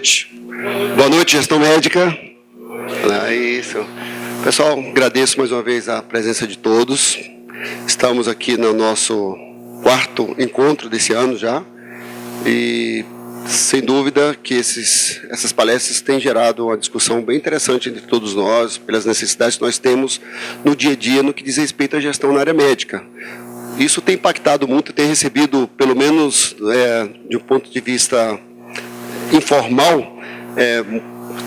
noite. Boa noite, gestão médica. É isso. Pessoal, agradeço mais uma vez a presença de todos. Estamos aqui no nosso quarto encontro desse ano já. E, sem dúvida, que essas palestras têm gerado uma discussão bem interessante entre todos nós, pelas necessidades que nós temos no dia a dia, no que diz respeito à gestão na área médica. Isso tem impactado muito, tem recebido, pelo menos de um ponto de vista informal,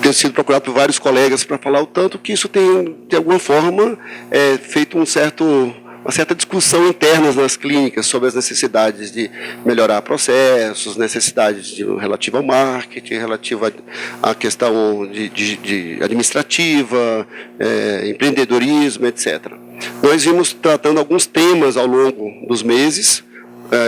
tem sido procurado por vários colegas para falar o tanto que isso tem, de alguma forma, feito uma certa discussão interna nas clínicas sobre as necessidades de melhorar processos, necessidades relativas ao marketing, relativa à questão de administrativa, empreendedorismo, etc. Nós vimos tratando alguns temas ao longo dos meses.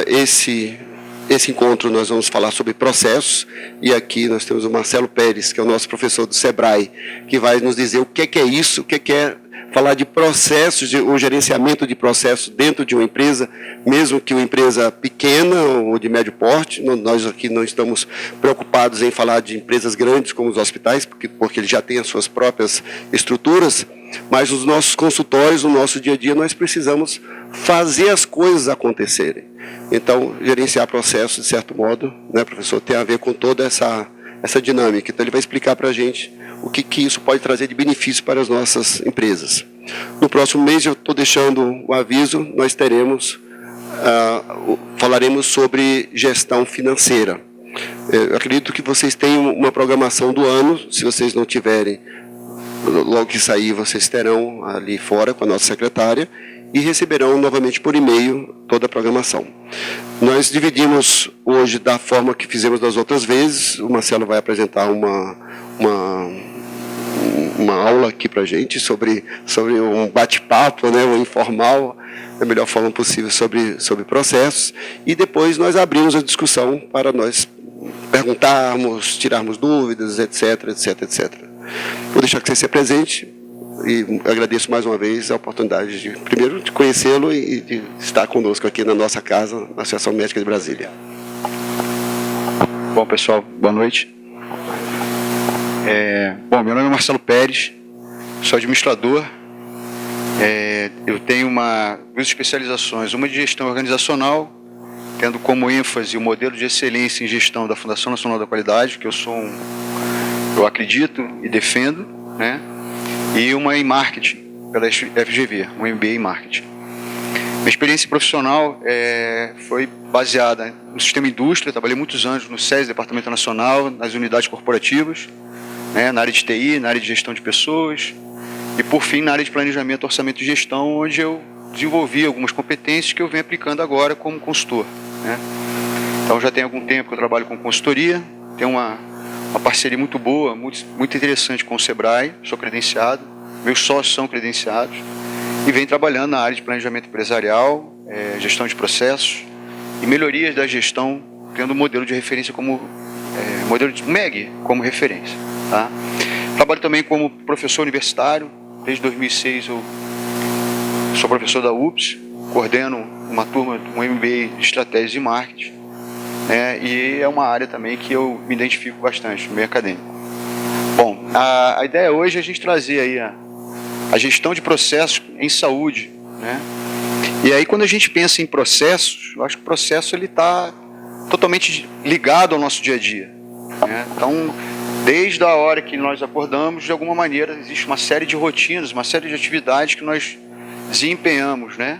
Esse encontro nós vamos falar sobre processos, e aqui nós temos o Marcelo Pérez, que é o nosso professor do Sebrae, que vai nos dizer o que é isso, o que é falar de processos, o gerenciamento de processos dentro de uma empresa, mesmo que uma empresa pequena ou de médio porte. Nós aqui não estamos preocupados em falar de empresas grandes como os hospitais, porque eles já têm as suas próprias estruturas, mas nos nossos consultórios, no nosso dia a dia, nós precisamos fazer as coisas acontecerem. Então, gerenciar processos, de certo modo, né, professor, tem a ver com toda essa dinâmica. Então, ele vai explicar para a gente o que isso pode trazer de benefício para as nossas empresas. No próximo mês, eu estou deixando o aviso, nós falaremos sobre gestão financeira. Eu acredito que vocês têm uma programação do ano. Se vocês não tiverem, logo que sair, vocês terão ali fora com a nossa secretária e receberão novamente por e-mail toda a programação. Nós dividimos hoje da forma que fizemos das outras vezes. O Marcelo vai apresentar uma aula aqui para a gente sobre um bate-papo, né, um informal, da melhor forma possível sobre processos, e depois nós abrimos a discussão para nós perguntarmos, tirarmos dúvidas, etc. Vou deixar que você se apresente e agradeço mais uma vez a oportunidade primeiro de conhecê-lo e de estar conosco aqui na nossa casa, na Associação Médica de Brasília. Bom, pessoal, boa noite. Bom, meu nome é Marcelo Pérez, sou administrador. Eu tenho duas especializações, uma de gestão organizacional, tendo como ênfase o modelo de excelência em gestão da Fundação Nacional da Qualidade, que eu acredito e defendo, né? E uma em marketing, pela FGV, um MBA em marketing. Minha experiência profissional foi baseada no sistema indústria. Trabalhei muitos anos no SES, Departamento Nacional, nas unidades corporativas, né, na área de TI, na área de gestão de pessoas e, por fim, na área de planejamento, orçamento e gestão, onde eu desenvolvi algumas competências que eu venho aplicando agora como consultor, né. Então, já tem algum tempo que eu trabalho com consultoria, tenho uma parceria muito boa, muito interessante com o Sebrae, sou credenciado, meus sócios são credenciados, e venho trabalhando na área de planejamento empresarial, gestão de processos e melhorias da gestão, tendo um modelo de referência modelo de MEG como referência. Tá? Trabalho também como professor universitário, desde 2006 eu sou professor da UPS, coordeno uma turma, um MBA de Estratégia de Marketing, né? E é uma área também que eu me identifico bastante no meio acadêmico. Bom, a ideia hoje é a gente trazer aí a gestão de processos em saúde, né? E aí, quando a gente pensa em processos, eu acho que o processo está totalmente ligado ao nosso dia a dia, né? Então, desde a hora que nós acordamos, de alguma maneira, existe uma série de rotinas, uma série de atividades que nós desempenhamos, né?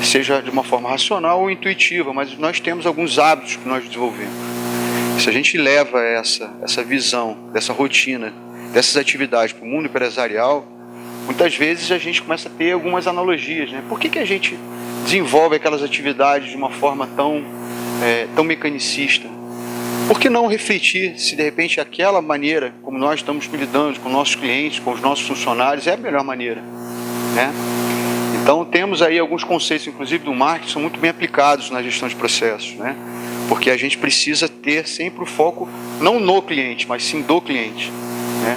Seja de uma forma racional ou intuitiva, mas nós temos alguns hábitos que nós desenvolvemos. Se a gente leva essa visão, dessa rotina, dessas atividades para o mundo empresarial, muitas vezes a gente começa a ter algumas analogias, né? Por que a gente desenvolve aquelas atividades de uma forma tão mecanicista? Por que não refletir se de repente aquela maneira como nós estamos lidando com nossos clientes, com os nossos funcionários, é a melhor maneira, né? Então temos aí alguns conceitos, inclusive do marketing, são muito bem aplicados na gestão de processos, né? Porque a gente precisa ter sempre o foco não no cliente, mas sim do cliente, né?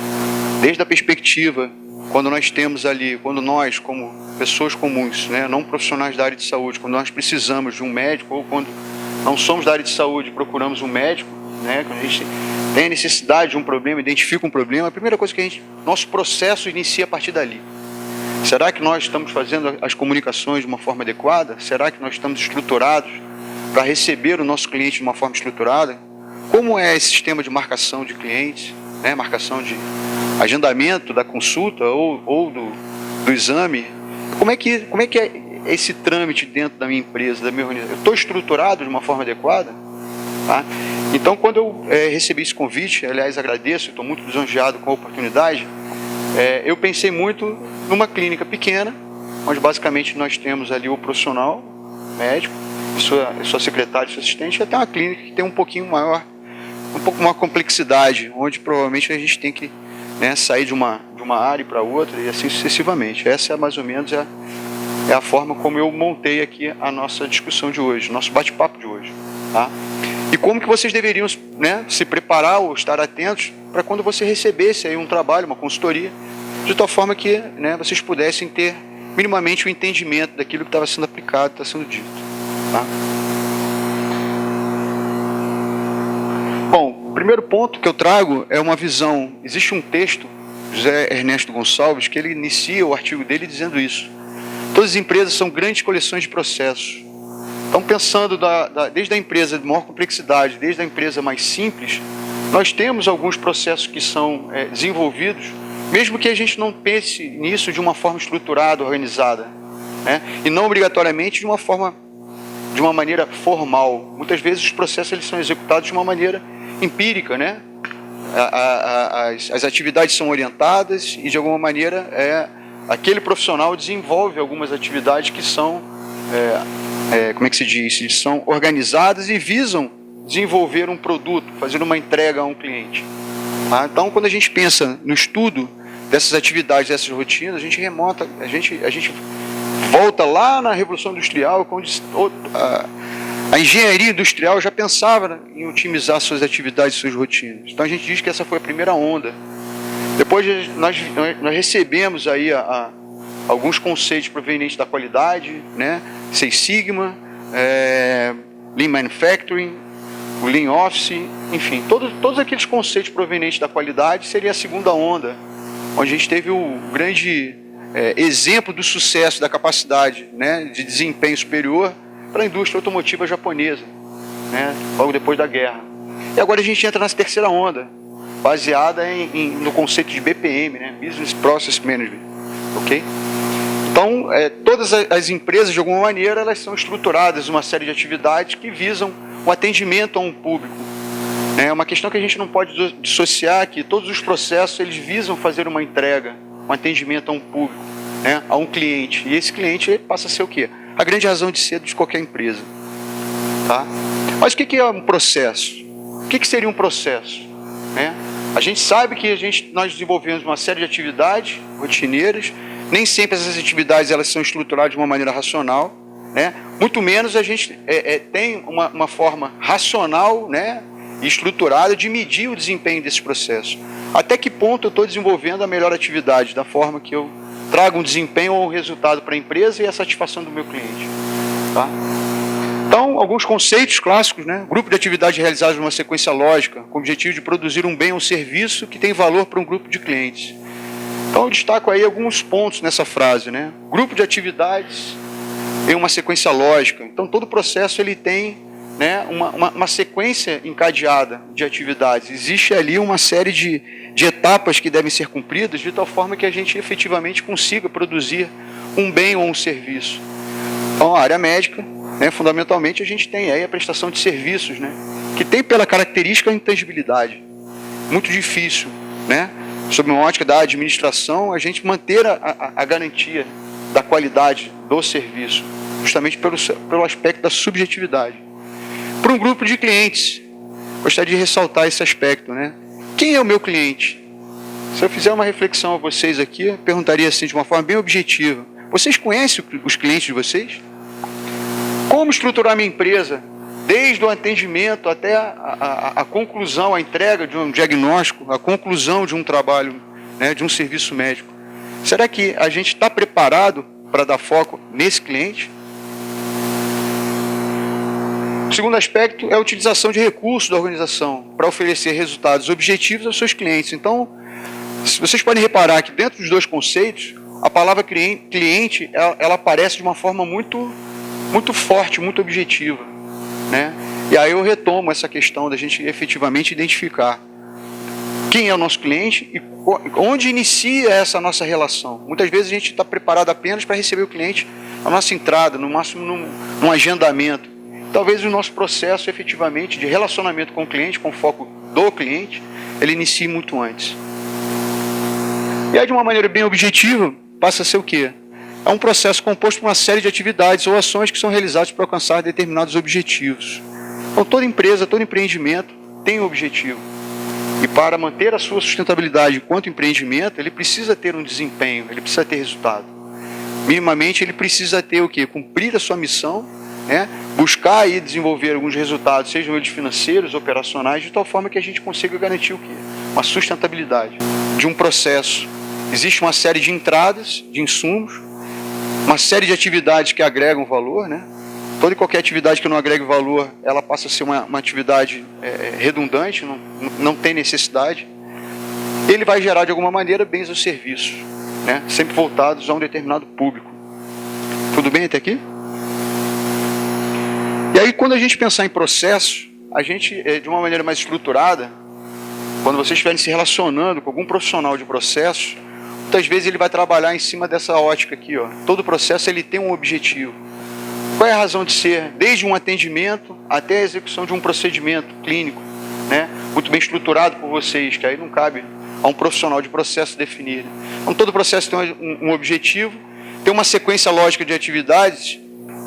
Desde a perspectiva, quando nós temos ali, quando nós, como pessoas comuns, né, não profissionais da área de saúde, quando nós precisamos de um médico, ou quando não somos da área de saúde e procuramos um médico, né, quando a gente tem a necessidade de um problema, identifica um problema, a primeira coisa que nosso processo inicia a partir dali. Será que nós estamos fazendo as comunicações de uma forma adequada? Será que nós estamos estruturados para receber o nosso cliente de uma forma estruturada? Como é esse sistema de marcação de clientes, né? Marcação de agendamento da consulta ou do exame? Como é que é esse trâmite dentro da minha empresa, da minha organização? Eu estou estruturado de uma forma adequada? Tá? Então, quando eu recebi esse convite, aliás, agradeço, estou muito lisonjeado com a oportunidade, eu pensei muito numa clínica pequena, onde basicamente nós temos ali o profissional médico, sua secretária e sua assistente, e até uma clínica que tem um pouquinho maior, um pouco maior complexidade, onde provavelmente a gente tem que, né, sair de uma área para outra e assim sucessivamente. Essa é mais ou menos a forma como eu montei aqui a nossa discussão de hoje, nosso bate-papo de hoje. Tá? E como que vocês deveriam, né, se preparar ou estar atentos para quando você recebesse aí um trabalho, uma consultoria, de tal forma que, né, vocês pudessem ter minimamente o entendimento daquilo que estava sendo aplicado, está sendo dito. Tá? Bom, o primeiro ponto que eu trago é uma visão. Existe um texto, José Ernesto Gonçalves, que ele inicia o artigo dele dizendo isso. Todas as empresas são grandes coleções de processos. Então, pensando desde a empresa de maior complexidade, desde a empresa mais simples, nós temos alguns processos que são desenvolvidos, mesmo que a gente não pense nisso de uma forma estruturada, organizada, né? E não obrigatoriamente de uma maneira formal. Muitas vezes os processos eles são executados de uma maneira empírica, né? As atividades são orientadas e, de alguma maneira, aquele profissional desenvolve algumas atividades que são, como é que se diz? Eles são organizadas e visam desenvolver um produto, fazer uma entrega a um cliente. Tá? Então, quando a gente pensa no estudo dessas atividades, dessas rotinas, a gente volta lá na Revolução Industrial, onde a engenharia industrial já pensava em otimizar suas atividades, suas rotinas. Então, a gente diz que essa foi a primeira onda. Depois nós recebemos aí alguns conceitos provenientes da qualidade, né? Six Sigma, Lean Manufacturing, o Lean Office, enfim, todos aqueles conceitos provenientes da qualidade seria a segunda onda, onde a gente teve o grande exemplo do sucesso, da capacidade, né, de desempenho superior para a indústria automotiva japonesa, né, logo depois da guerra. E agora a gente entra nessa terceira onda, baseada no conceito de BPM, né? Business Process Management, ok? Então, todas as empresas, de alguma maneira, elas são estruturadas em uma série de atividades que visam o atendimento a um público. É uma questão que a gente não pode dissociar, que todos os processos eles visam fazer uma entrega, um atendimento a um público, né? A um cliente. E esse cliente ele passa a ser o quê? A grande razão de ser de qualquer empresa. Tá? Mas o que é um processo? O que seria um processo? Né? A gente sabe que nós desenvolvemos uma série de atividades rotineiras, nem sempre essas atividades elas são estruturadas de uma maneira racional, né? Muito menos a gente tem uma forma racional, né, e estruturada de medir o desempenho desses processos. Até que ponto eu estou desenvolvendo a melhor atividade, da forma que eu trago um desempenho ou um resultado para a empresa e a satisfação do meu cliente. Tá? Então, alguns conceitos clássicos, né? Grupo de atividades realizadas numa sequência lógica, com o objetivo de produzir um bem ou serviço que tem valor para um grupo de clientes. Então, eu destaco aí alguns pontos nessa frase, né? Grupo de atividades em uma sequência lógica. Então, todo processo ele tem, né, uma sequência encadeada de atividades. Existe ali uma série de etapas que devem ser cumpridas de tal forma que a gente efetivamente consiga produzir um bem ou um serviço. Então, a área médica, né, fundamentalmente, a gente tem aí a prestação de serviços, né, que tem pela característica a intangibilidade. Muito difícil, né, sob uma ótica da administração, a gente manter a garantia da qualidade do serviço, justamente pelo aspecto da subjetividade. Para um grupo de clientes, gostaria de ressaltar esse aspecto, né? Quem é o meu cliente? Se eu fizer uma reflexão a vocês aqui, eu perguntaria assim, de uma forma bem objetiva: vocês conhecem os clientes de vocês? Como estruturar minha empresa, desde o atendimento até a conclusão, a entrega de um diagnóstico, a conclusão de um trabalho, né, de um serviço médico? Será que a gente está preparado para dar foco nesse cliente? O segundo aspecto é a utilização de recursos da organização para oferecer resultados objetivos aos seus clientes. Então, vocês podem reparar que dentro dos dois conceitos, a palavra cliente, ela aparece de uma forma muito forte, muito objetiva, né? E aí eu retomo essa questão da gente efetivamente identificar quem é o nosso cliente e onde inicia essa nossa relação. Muitas vezes a gente está preparado apenas para receber o cliente na nossa entrada, no máximo num agendamento. Talvez o nosso processo efetivamente de relacionamento com o cliente, com foco do cliente, ele inicie muito antes. E aí, de uma maneira bem objetiva, passa a ser o quê? É um processo composto por uma série de atividades ou ações que são realizadas para alcançar determinados objetivos. Então, toda empresa, todo empreendimento tem um objetivo. E para manter a sua sustentabilidade enquanto empreendimento, ele precisa ter um desempenho, ele precisa ter resultado. Minimamente, ele precisa ter o quê? Cumprir a sua missão, né? Buscar aí desenvolver alguns resultados, sejam eles financeiros, operacionais, de tal forma que a gente consiga garantir o quê? Uma sustentabilidade de um processo. Existe uma série de entradas, de insumos, uma série de atividades que agregam valor, né? Toda e qualquer atividade que não agregue valor, ela passa a ser uma atividade redundante, não tem necessidade. Ele vai gerar, de alguma maneira, bens ou serviços, né? Sempre voltados a um determinado público. Tudo bem até aqui? E aí, quando a gente pensar em processo, a gente, de uma maneira mais estruturada, quando vocês estiverem se relacionando com algum profissional de processo, muitas vezes ele vai trabalhar em cima dessa ótica aqui, ó. Todo processo ele tem um objetivo. Qual é a razão de ser? Desde um atendimento até a execução de um procedimento clínico, né? Muito bem estruturado por vocês, que aí não cabe a um profissional de processo definir. Então, todo processo tem um objetivo, tem uma sequência lógica de atividades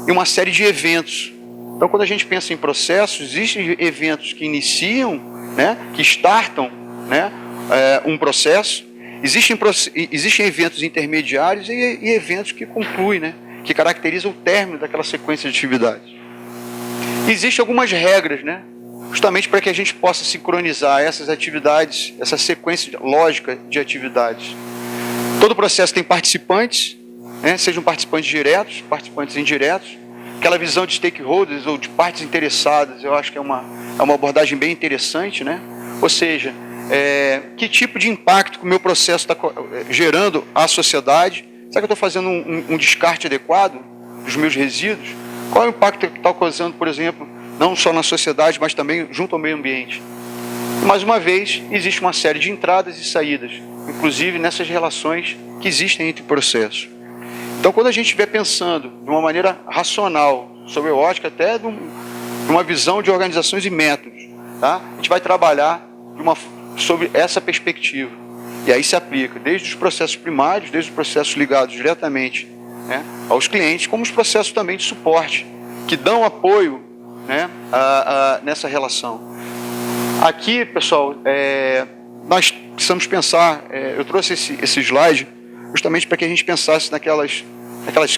e uma série de eventos. Então, quando a gente pensa em processos, existem eventos que iniciam, né, que startam, né, um processo, existem eventos intermediários e eventos que concluem, né, que caracterizam o término daquela sequência de atividades. Existem algumas regras, né, justamente para que a gente possa sincronizar essas atividades, essa sequência lógica de atividades. Todo processo tem participantes, né, sejam participantes diretos, participantes indiretos. Aquela visão de stakeholders ou de partes interessadas, eu acho que é uma abordagem bem interessante, né? Ou seja, que tipo de impacto que o meu processo está gerando à sociedade? Será que eu estou fazendo um descarte adequado dos meus resíduos? Qual é o impacto que está causando, por exemplo, não só na sociedade, mas também junto ao meio ambiente? E, mais uma vez, existe uma série de entradas e saídas, inclusive nessas relações que existem entre processos. Então, quando a gente estiver pensando de uma maneira racional, sobre a ótica até de uma visão de organizações e métodos, tá? A gente vai trabalhar sobre essa perspectiva. E aí se aplica desde os processos primários, desde os processos ligados diretamente, né, aos clientes, como os processos também de suporte, que dão apoio, né, nessa relação. Aqui, pessoal, nós precisamos pensar, eu trouxe esse slide, justamente para que a gente pensasse naquelas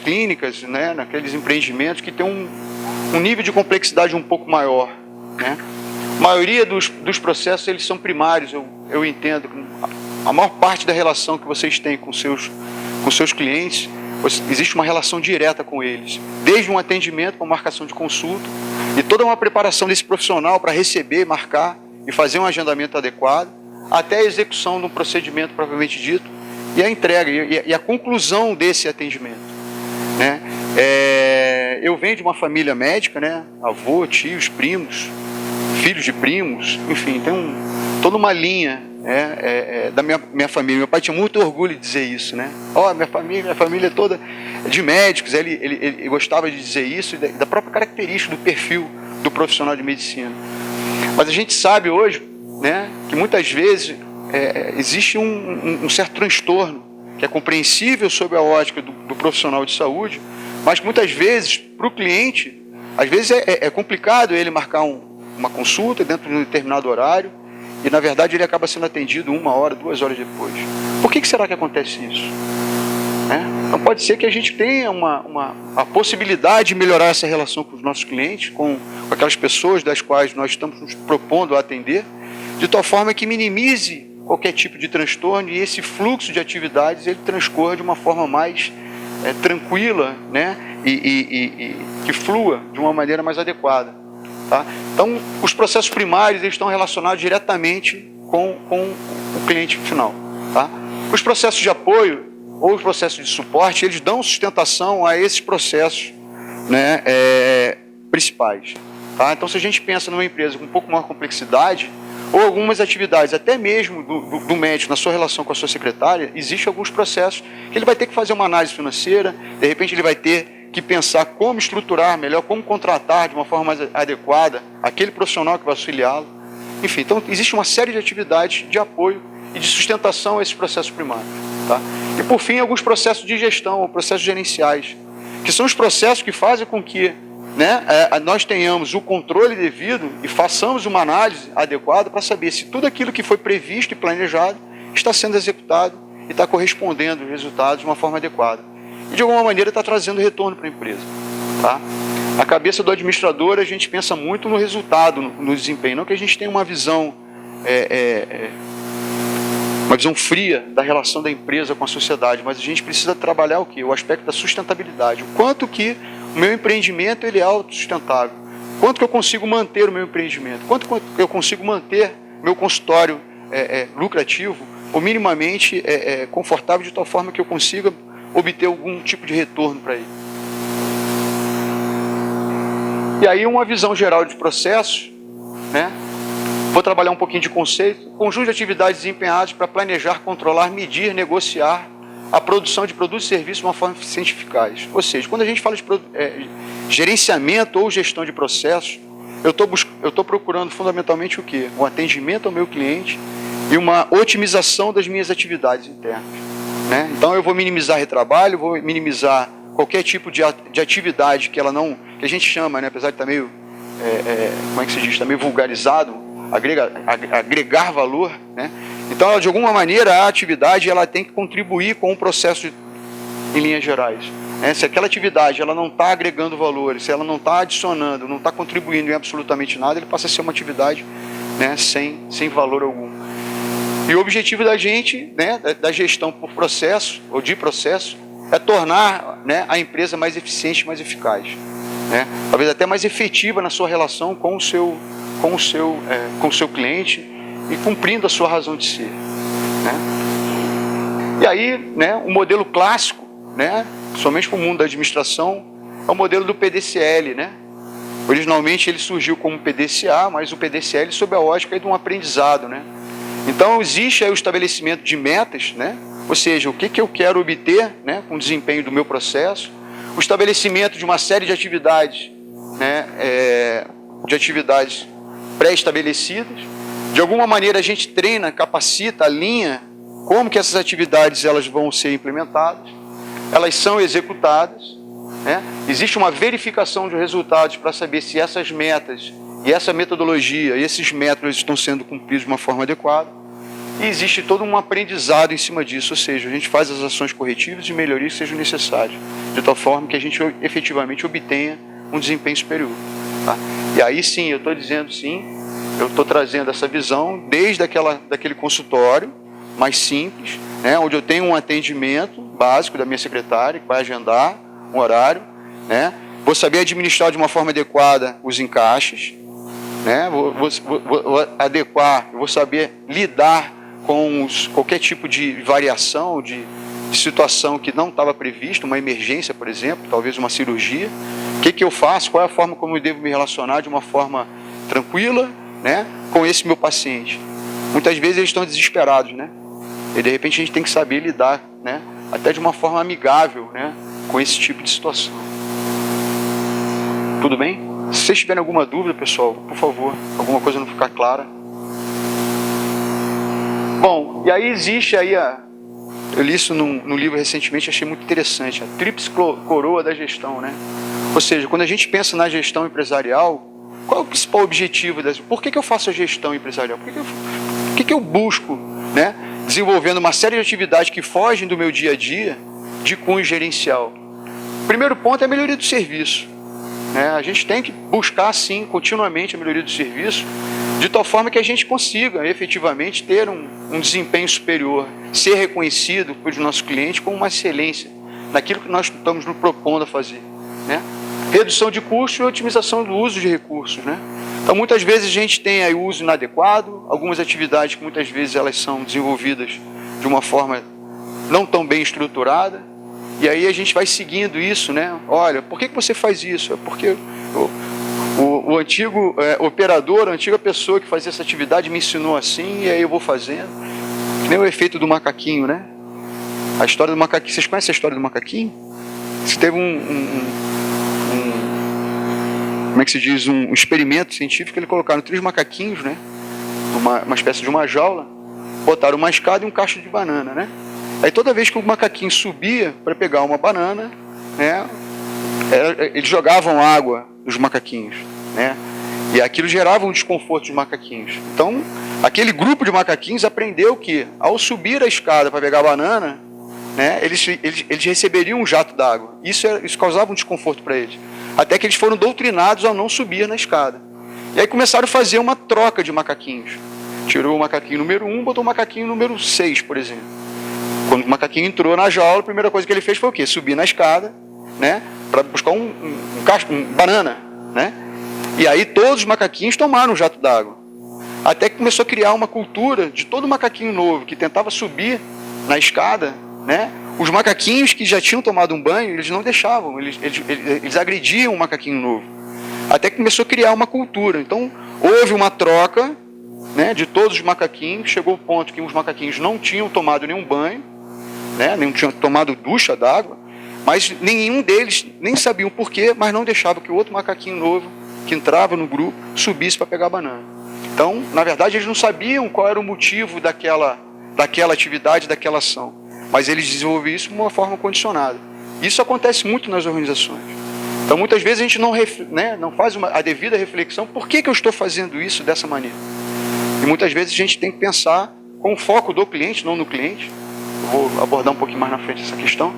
clínicas, né, naqueles empreendimentos que tem um nível de complexidade um pouco maior, né? A maioria dos processos eles são primários, eu entendo. A maior parte da relação que vocês têm com seus clientes, existe uma relação direta com eles. Desde um atendimento com marcação de consulta e toda uma preparação desse profissional para receber, marcar e fazer um agendamento adequado, até a execução de um procedimento propriamente dito, e a entrega, e a conclusão desse atendimento, né? Eu venho de uma família médica, né? Avô, tios, primos, filhos de primos, enfim, tem toda uma linha da minha família. Meu pai tinha muito orgulho de dizer isso, né? Minha família toda de médicos, ele gostava de dizer isso, e da própria característica do perfil do profissional de medicina. Mas a gente sabe hoje, né, que muitas vezes existe um certo transtorno que é compreensível sob a ótica do profissional de saúde, mas que muitas vezes, para o cliente, às vezes é complicado ele marcar uma consulta dentro de um determinado horário e, na verdade, ele acaba sendo atendido 1 hora, 2 horas depois. Por que será que acontece isso? Então pode ser que a gente tenha a possibilidade de melhorar essa relação com os nossos clientes, com aquelas pessoas das quais nós estamos nos propondo a atender, de tal forma que minimize qualquer tipo de transtorno e esse fluxo de atividades ele transcorra de uma forma mais tranquila, né? E que flua de uma maneira mais adequada. Tá? Então, os processos primários eles estão relacionados diretamente com o cliente final. Tá? Os processos de apoio ou os processos de suporte, eles dão sustentação a esses processos, né, principais. Tá? Então, se a gente pensa numa empresa com um pouco maior complexidade, ou algumas atividades, até mesmo do médico na sua relação com a sua secretária, existem alguns processos que ele vai ter que fazer uma análise financeira, de repente ele vai ter que pensar como estruturar melhor, como contratar de uma forma mais adequada aquele profissional que vai auxiliá-lo. Enfim, então existe uma série de atividades de apoio e de sustentação a esses processos primários. Tá? E por fim, alguns processos de gestão, ou processos gerenciais, que são os processos que fazem com que, né, nós tenhamos o controle devido e façamos uma análise adequada para saber se tudo aquilo que foi previsto e planejado está sendo executado e está correspondendo aos resultados de uma forma adequada. E de alguma maneira está trazendo retorno para a empresa. Tá? A cabeça do administrador, a gente pensa muito no resultado, no desempenho, não que a gente tenha uma visão fria da relação da empresa com a sociedade, mas a gente precisa trabalhar o quê? O aspecto da sustentabilidade. O quanto que o meu empreendimento ele é autossustentável. Quanto que eu consigo manter o meu empreendimento. Quanto que eu consigo manter meu consultório lucrativo ou minimamente confortável de tal forma que eu consiga obter algum tipo de retorno para ele. E aí uma visão geral de processos, né? Vou trabalhar um pouquinho de conceito. Conjunto de atividades desempenhadas para planejar, controlar, medir, negociar a produção de produtos e serviços de uma forma eficiente e eficaz. Ou seja, quando a gente fala de gerenciamento ou gestão de processos, eu estou procurando fundamentalmente o quê? Um atendimento ao meu cliente e uma otimização das minhas atividades internas. Né? Então eu vou minimizar retrabalho, vou minimizar qualquer tipo de atividade que ela não, que a gente chama, né, apesar de estar meio, como é que se diz, está meio vulgarizado, agregar valor, né? Então, de alguma maneira, a atividade ela tem que contribuir com o processo em linhas gerais. Né? Se aquela atividade ela não está agregando valor, se ela não está adicionando, não está contribuindo em absolutamente nada, ele passa a ser uma atividade, né, sem valor algum. E o objetivo da gente, né, da gestão por processo, ou de processo, é tornar, né, a empresa mais eficiente e mais eficaz. Né? Talvez até mais efetiva na sua relação com o seu cliente e cumprindo a sua razão de ser. Né? E aí, né, o modelo clássico, né, somente para o mundo da administração, é o modelo do PDCL. Né? Originalmente ele surgiu como PDCA, mas o PDCL sob a ótica de um aprendizado. Né? Então existe aí o estabelecimento de metas, né? Ou seja, o que eu quero obter, né, com o desempenho do meu processo, o estabelecimento de uma série de atividades, né, de atividades pré-estabelecidas. De alguma maneira a gente treina, capacita, alinha como que essas atividades elas vão ser implementadas, elas são executadas, né? Existe uma verificação de resultados para saber se essas metas e essa metodologia e esses métodos estão sendo cumpridos de uma forma adequada. E existe todo um aprendizado em cima disso, ou seja, a gente faz as ações corretivas e melhorias que sejam necessárias, de tal forma que a gente efetivamente obtenha um desempenho superior. Tá? E aí sim, eu estou dizendo sim, eu estou trazendo essa visão desde daquele consultório mais simples, né, onde eu tenho um atendimento básico da minha secretária, que vai agendar um horário, né, vou saber administrar de uma forma adequada os encaixes, né, vou adequar, vou saber lidar com qualquer tipo de variação, de situação que não estava prevista, uma emergência, por exemplo, talvez uma cirurgia. O que eu faço? Qual é a forma como eu devo me relacionar de uma forma tranquila, né, com esse meu paciente? Muitas vezes eles estão desesperados, né? E de repente a gente tem que saber lidar, né, até de uma forma amigável, né, com esse tipo de situação. Tudo bem? Se vocês tiverem alguma dúvida, pessoal, por favor, alguma coisa não ficar clara. Bom, e aí existe aí eu li isso num livro recentemente, achei muito interessante, a tríplice coroa da gestão, né? Ou seja, quando a gente pensa na gestão empresarial, qual é o principal objetivo por que eu faço a gestão empresarial? Por que eu busco, né, desenvolvendo uma série de atividades que fogem do meu dia a dia de cunho gerencial? O primeiro ponto é a melhoria do serviço. Né? A gente tem que buscar, sim, continuamente a melhoria do serviço, de tal forma que a gente consiga efetivamente ter um desempenho superior, ser reconhecido pelos nossos clientes como uma excelência naquilo que nós estamos nos propondo a fazer. Né? Redução de custos e otimização do uso de recursos. Né? Então, muitas vezes a gente tem aí o uso inadequado, algumas atividades que muitas vezes elas são desenvolvidas de uma forma não tão bem estruturada, e aí a gente vai seguindo isso, né? Olha, por que você faz isso? É porque o antigo operador, a antiga pessoa que fazia essa atividade me ensinou assim, e aí eu vou fazendo. Que nem o efeito do macaquinho, né? A história do macaquinho. Vocês conhecem a história do macaquinho? Você teve como é que se diz? Um experimento científico, eles colocaram 3 macaquinhos, né? Uma espécie de uma jaula, botaram uma escada e um cacho de banana, né? Aí toda vez que o macaquinho subia para pegar uma banana, né? Eles jogavam água nos macaquinhos, né? E aquilo gerava um desconforto dos macaquinhos. Então, aquele grupo de macaquinhos aprendeu que, ao subir a escada para pegar a banana, né, eles receberiam um jato d'água. Isso causava um desconforto para eles. Até que eles foram doutrinados a não subir na escada. E aí começaram a fazer uma troca de macaquinhos. Tirou o macaquinho número 1, botou o macaquinho número 6, por exemplo. Quando o macaquinho entrou na jaula, a primeira coisa que ele fez foi o quê? Subir na escada, né, para buscar um banana, né? E aí todos os macaquinhos tomaram um jato d'água. Até que começou a criar uma cultura de todo macaquinho novo que tentava subir na escada, né? Os macaquinhos que já tinham tomado um banho, eles não deixavam, eles agrediam o macaquinho novo. Até que começou a criar uma cultura. Então, houve uma troca, né, de todos os macaquinhos. Chegou o ponto que os macaquinhos não tinham tomado nenhum banho, né, não tinham tomado ducha d'água, mas nenhum deles nem sabiam por quê, mas não deixava que o outro macaquinho novo, que entrava no grupo, subisse para pegar a banana. Então, na verdade, eles não sabiam qual era o motivo daquela atividade, daquela ação. Mas eles desenvolviam isso de uma forma condicionada. Isso acontece muito nas organizações. Então, muitas vezes a gente não faz a devida reflexão, por que eu estou fazendo isso dessa maneira? E muitas vezes a gente tem que pensar com o foco do cliente, não no cliente. Eu vou abordar um pouquinho mais na frente essa questão,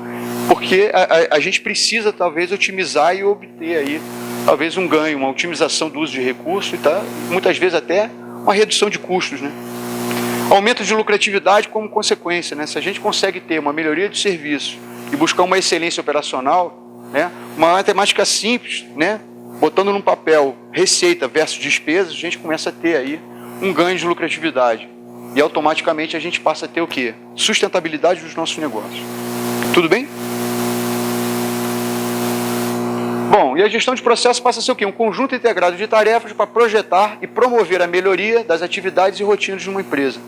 porque a gente precisa, talvez, otimizar e obter aí, talvez, um ganho, uma otimização do uso de recursos e muitas vezes até uma redução de custos, né? Aumento de lucratividade como consequência, né? Se a gente consegue ter uma melhoria de serviço e buscar uma excelência operacional, né? Uma matemática simples, né? Botando num papel receita versus despesas, a gente começa a ter aí um ganho de lucratividade. E automaticamente a gente passa a ter o quê? Sustentabilidade dos nossos negócios. Tudo bem? Bom, e a gestão de processo passa a ser o quê? Um conjunto integrado de tarefas para projetar e promover a melhoria das atividades e rotinas de uma empresa.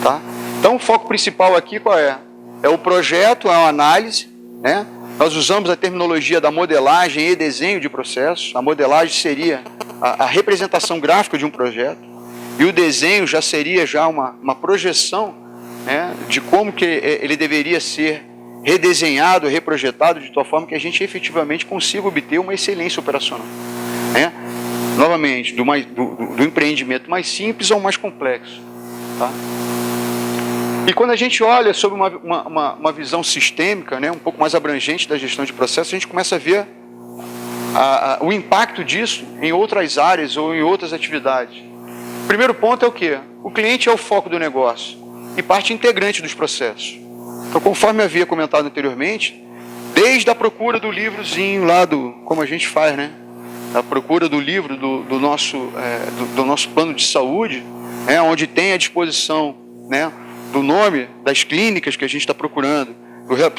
Tá? Então, o foco principal aqui qual é? É o projeto, é a análise, né? Nós usamos a terminologia da modelagem e desenho de processos. A modelagem seria a representação gráfica de um projeto, e o desenho já seria uma projeção, né, de como que ele deveria ser redesenhado, reprojetado, de tal forma que a gente efetivamente consiga obter uma excelência operacional, né? Novamente, do empreendimento mais simples ao mais complexo. Tá? E quando a gente olha sobre uma visão sistêmica, né, um pouco mais abrangente da gestão de processos, a gente começa a ver o impacto disso em outras áreas ou em outras atividades. O primeiro ponto é o quê? O cliente é o foco do negócio e parte integrante dos processos. Então, conforme eu havia comentado anteriormente, desde a procura do livrozinho lá como a gente faz, né? A procura do livro do nosso plano de saúde, né? Onde tem à disposição, né, do nome das clínicas que a gente está procurando,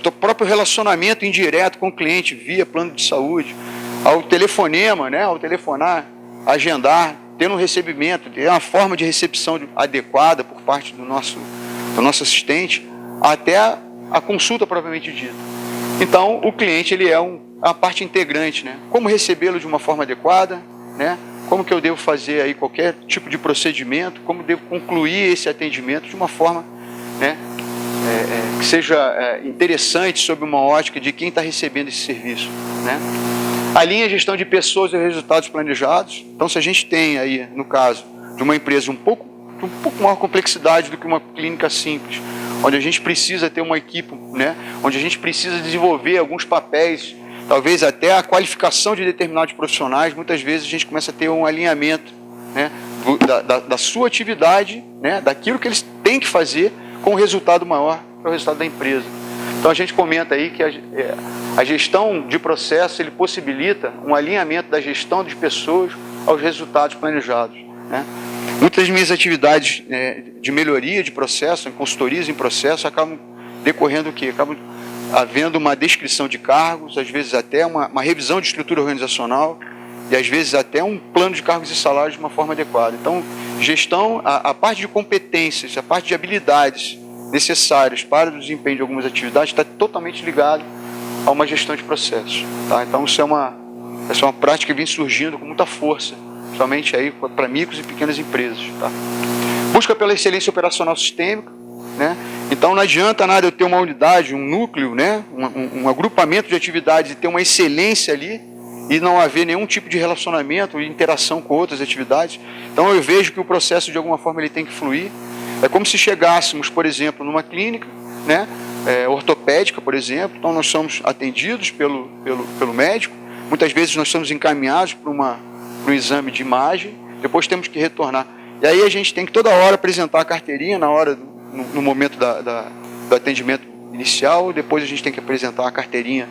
do próprio relacionamento indireto com o cliente via plano de saúde, ao telefonema, né? Ao telefonar, agendar, ter um recebimento, ter uma forma de recepção adequada por parte do nosso assistente, até a consulta propriamente dita. Então, o cliente ele é a parte integrante, né? Como recebê-lo de uma forma adequada, né? Como que eu devo fazer aí qualquer tipo de procedimento, como devo concluir esse atendimento de uma forma, né, que seja interessante sob uma ótica de quem está recebendo esse serviço, né? Alinha a gestão de pessoas e resultados planejados. Então, se a gente tem aí, no caso de uma empresa um pouco maior complexidade do que uma clínica simples, onde a gente precisa ter uma equipe, né, onde a gente precisa desenvolver alguns papéis, talvez até a qualificação de determinados profissionais, muitas vezes a gente começa a ter um alinhamento, né, da sua atividade, né, daquilo que eles têm que fazer com o resultado maior, que é o resultado da empresa. Então a gente comenta aí que a gestão de processo ele possibilita um alinhamento da gestão de pessoas aos resultados planejados, né? Muitas das minhas atividades de melhoria de processo, em consultorias em processo, acabam decorrendo o quê? Acabam havendo uma descrição de cargos, às vezes até uma revisão de estrutura organizacional e às vezes até um plano de cargos e salários de uma forma adequada. Então, gestão, a parte de competências, a parte de habilidades necessárias para o desempenho de algumas atividades está totalmente ligado a uma gestão de processos, tá? Então, essa é uma prática que vem surgindo com muita força, somente aí para micros e pequenas empresas, tá? Busca pela excelência operacional sistêmica, né? Então não adianta nada eu ter uma unidade, um núcleo, né? um agrupamento de atividades e ter uma excelência ali e não haver nenhum tipo de relacionamento e interação com outras atividades. Então eu vejo que o processo de alguma forma ele tem que fluir. É como se chegássemos, por exemplo, numa clínica, né? Ortopédica, por exemplo. Então nós somos atendidos pelo médico, muitas vezes nós somos encaminhados para um exame de imagem, depois temos que retornar. E aí a gente tem que toda hora apresentar a carteirinha na hora, no momento do atendimento inicial, depois a gente tem que apresentar a carteirinha,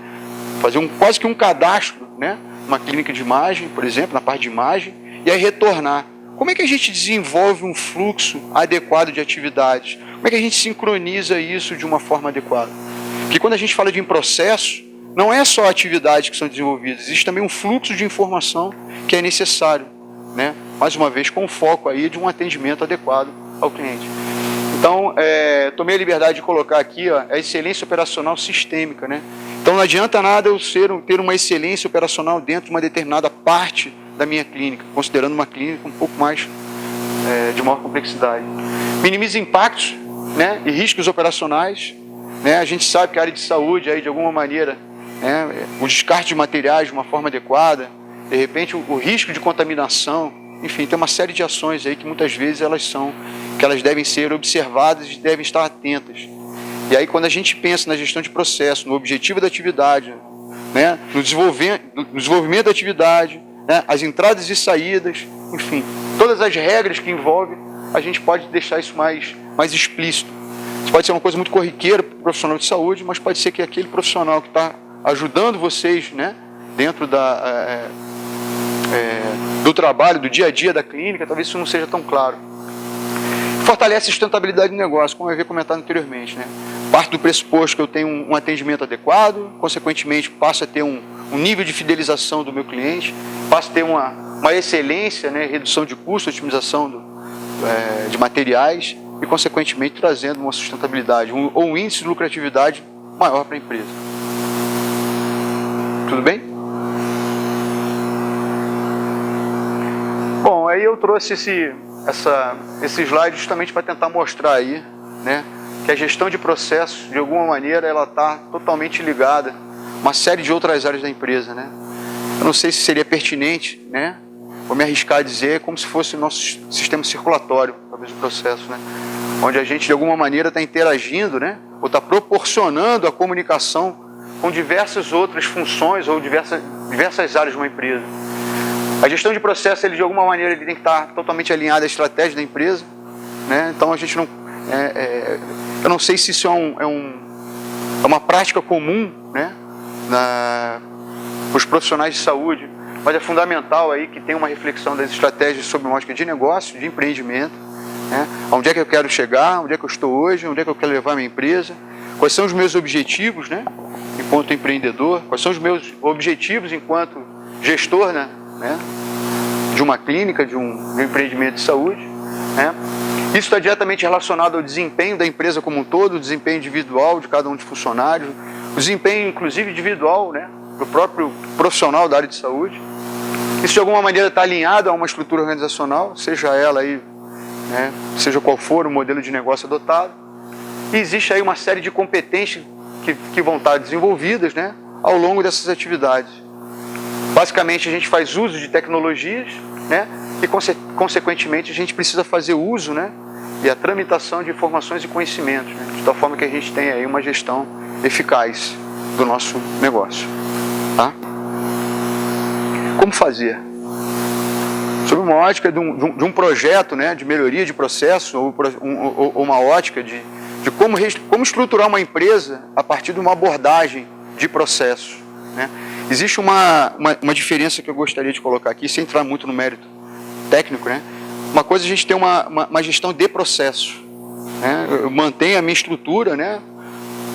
fazer quase que um cadastro, né? Uma clínica de imagem, por exemplo, na parte de imagem, e aí retornar. Como é que a gente desenvolve um fluxo adequado de atividades? Como é que a gente sincroniza isso de uma forma adequada? Porque quando a gente fala de processo, não é só atividades que são desenvolvidas, existe também um fluxo de informação que é necessário, né? Mais uma vez, com o foco aí de um atendimento adequado ao cliente. Então, tomei a liberdade de colocar aqui a excelência operacional sistêmica, né? Então, não adianta nada eu ter uma excelência operacional dentro de uma determinada parte da minha clínica, considerando uma clínica um pouco mais de maior complexidade. Minimiza impactos, né, e riscos operacionais, né? A gente sabe que a área de saúde, aí, de alguma maneira, o descarte de materiais de uma forma adequada, de repente o risco de contaminação, enfim, tem uma série de ações aí que muitas vezes elas devem ser observadas e devem estar atentas. E aí quando a gente pensa na gestão de processo, no objetivo da atividade, né, no desenvolvimento da atividade, né, as entradas e saídas, enfim, todas as regras que envolvem, a gente pode deixar isso mais explícito. Isso pode ser uma coisa muito corriqueira para o profissional de saúde, mas pode ser que aquele profissional que está ajudando vocês, né, dentro do trabalho, do dia a dia da clínica, talvez isso não seja tão claro. Fortalece a sustentabilidade do negócio, como eu havia comentado anteriormente, né? Parte do pressuposto que eu tenho um atendimento adequado, consequentemente passo a ter um nível de fidelização do meu cliente, passo a ter uma excelência, né? Redução de custo, otimização de materiais e, consequentemente, trazendo uma sustentabilidade ou um índice de lucratividade maior para a empresa. Tudo bem? Bom, aí eu trouxe esse slide justamente para tentar mostrar aí, né, que a gestão de processos, de alguma maneira, ela está totalmente ligada a uma série de outras áreas da empresa, né? Eu não sei se seria pertinente, né? Vou me arriscar a dizer, como se fosse o nosso sistema circulatório, talvez o processo, né? Onde a gente, de alguma maneira, está interagindo, né? Ou está proporcionando a comunicação com diversas outras funções ou diversas áreas de uma empresa. A gestão de processo, ele de alguma maneira, ele tem que estar totalmente alinhado à estratégia da empresa, né? Então a gente não, eu não sei se isso é uma prática comum, né, para os profissionais de saúde, mas é fundamental aí que tenha uma reflexão das estratégias sobre uma ótica de negócio, de empreendimento, né? Onde é que eu quero chegar, onde é que eu estou hoje, onde é que eu quero levar a minha empresa, quais são os meus objetivos, né, enquanto empreendedor, quais são os meus objetivos enquanto gestor, né, de uma clínica, de um empreendimento de saúde, né? Isso está diretamente relacionado ao desempenho da empresa como um todo, o desempenho individual de cada um dos funcionários, o desempenho inclusive individual, né, do próprio profissional da área de saúde. Isso de alguma maneira está alinhado a uma estrutura organizacional, seja ela aí, né, seja qual for o modelo de negócio adotado. E existe aí uma série de competências que vão estar desenvolvidas, né, ao longo dessas atividades. Basicamente, a gente faz uso de tecnologias, né, e, consequentemente, a gente precisa fazer uso, né, e a tramitação de informações e conhecimentos, né, de tal forma que a gente tenha aí uma gestão eficaz do nosso negócio. Tá? Como fazer? Sob uma ótica de um projeto, né, de melhoria de processo, ou uma ótica de como estruturar uma empresa a partir de uma abordagem de processo, né? Existe uma diferença que eu gostaria de colocar aqui, sem entrar muito no mérito técnico, né? Uma coisa é a gente ter uma gestão de processo, né? Eu mantenho a minha estrutura, né?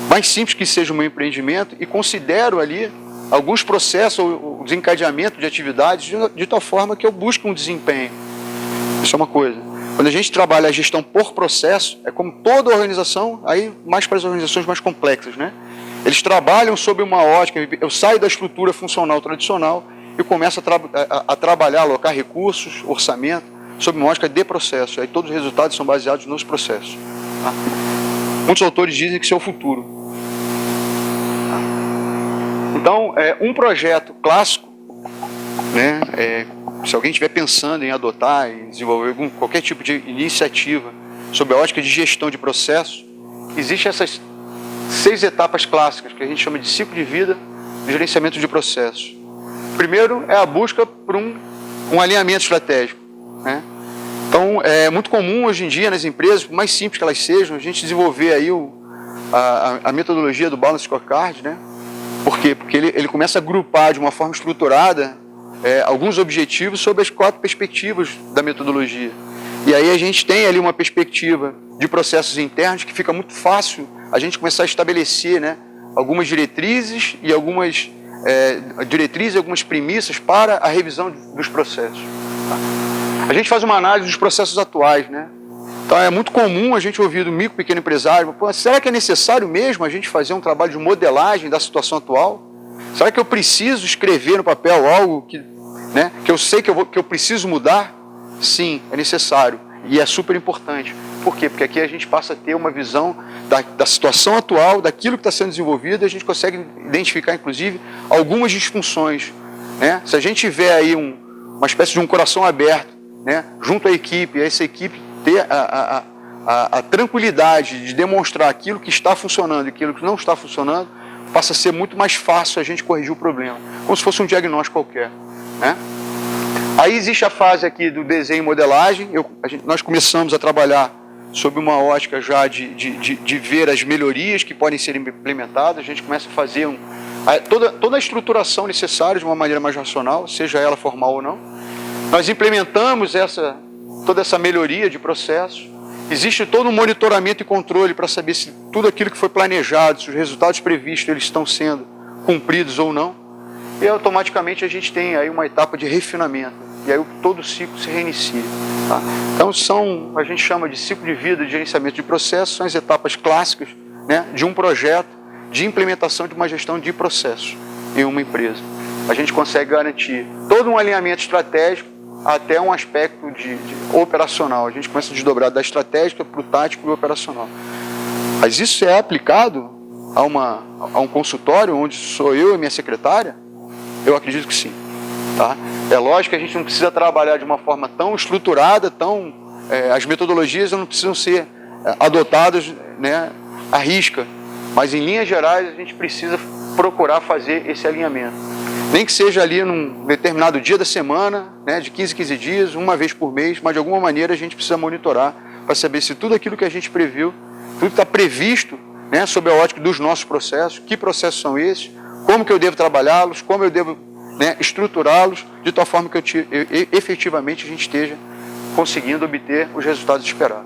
Mais simples que seja o meu empreendimento, e considero ali alguns processos, o desencadeamento de atividades de tal forma que eu busco um desempenho. Isso é uma coisa. Quando a gente trabalha a gestão por processo, é como toda organização, aí mais para as organizações mais complexas, né? Eles trabalham sob uma ótica, eu saio da estrutura funcional tradicional e começo a trabalhar, alocar recursos, orçamento, sob uma ótica de processo. Aí todos os resultados são baseados nos processos. Tá? Muitos autores dizem que isso é o futuro. Então, um projeto clássico, né, se alguém estiver pensando em adotar, em desenvolver qualquer tipo de iniciativa sob a ótica de gestão de processo, existem essas 6 etapas clássicas, que a gente chama de ciclo de vida do gerenciamento de processos. Primeiro é a busca por um alinhamento estratégico, né? Então, é muito comum hoje em dia nas empresas, por mais simples que elas sejam, a gente desenvolver aí a metodologia do Balanced Scorecard, né? Por quê? Porque ele começa a agrupar de uma forma estruturada alguns objetivos sobre as 4 perspectivas da metodologia. E aí a gente tem ali uma perspectiva de processos internos que fica muito fácil a gente começar a estabelecer, né, algumas diretrizes e algumas premissas para a revisão dos processos. Tá? A gente faz uma análise dos processos atuais, né? Então é muito comum a gente ouvir do micro e pequeno empresário: pô, será que é necessário mesmo a gente fazer um trabalho de modelagem da situação atual? Será que eu preciso escrever no papel algo que eu sei que eu preciso mudar? Sim, é necessário e é super importante. Por quê? Porque aqui a gente passa a ter uma visão da situação atual, daquilo que está sendo desenvolvido, e a gente consegue identificar, inclusive, algumas disfunções, né? Se a gente tiver aí uma espécie de um coração aberto, né, junto à equipe, e essa equipe ter a tranquilidade de demonstrar aquilo que está funcionando e aquilo que não está funcionando, passa a ser muito mais fácil a gente corrigir o problema, como se fosse um diagnóstico qualquer, né? Aí existe a fase aqui do desenho e modelagem. Nós começamos a trabalhar sob uma ótica já de ver as melhorias que podem ser implementadas. A gente começa a fazer toda a estruturação necessária de uma maneira mais racional, seja ela formal ou não. Nós implementamos toda essa melhoria de processo. Existe todo um monitoramento e controle para saber se tudo aquilo que foi planejado, se os resultados previstos eles estão sendo cumpridos ou não. E automaticamente a gente tem aí uma etapa de refinamento. E aí todo o ciclo se reinicia. Tá? Então a gente chama de ciclo de vida de gerenciamento de processos, são as etapas clássicas, né, de um projeto de implementação de uma gestão de processo em uma empresa. A gente consegue garantir todo um alinhamento estratégico até um aspecto de operacional. A gente começa a desdobrar da estratégica para o tático e o operacional. Mas isso é aplicado a um consultório onde sou eu e minha secretária? Eu acredito que sim. Tá? É lógico que a gente não precisa trabalhar de uma forma tão estruturada, as metodologias não precisam ser adotadas, né, à risca, mas em linhas gerais a gente precisa procurar fazer esse alinhamento. Nem que seja ali num determinado dia da semana, né, de 15 em 15 dias, uma vez por mês, mas de alguma maneira a gente precisa monitorar para saber se tudo aquilo que a gente previu, tudo está previsto, né, sob a ótica dos nossos processos, que processos são esses, como que eu devo trabalhá-los, como eu devo, né, estruturá-los, de tal forma que efetivamente a gente esteja conseguindo obter os resultados esperados.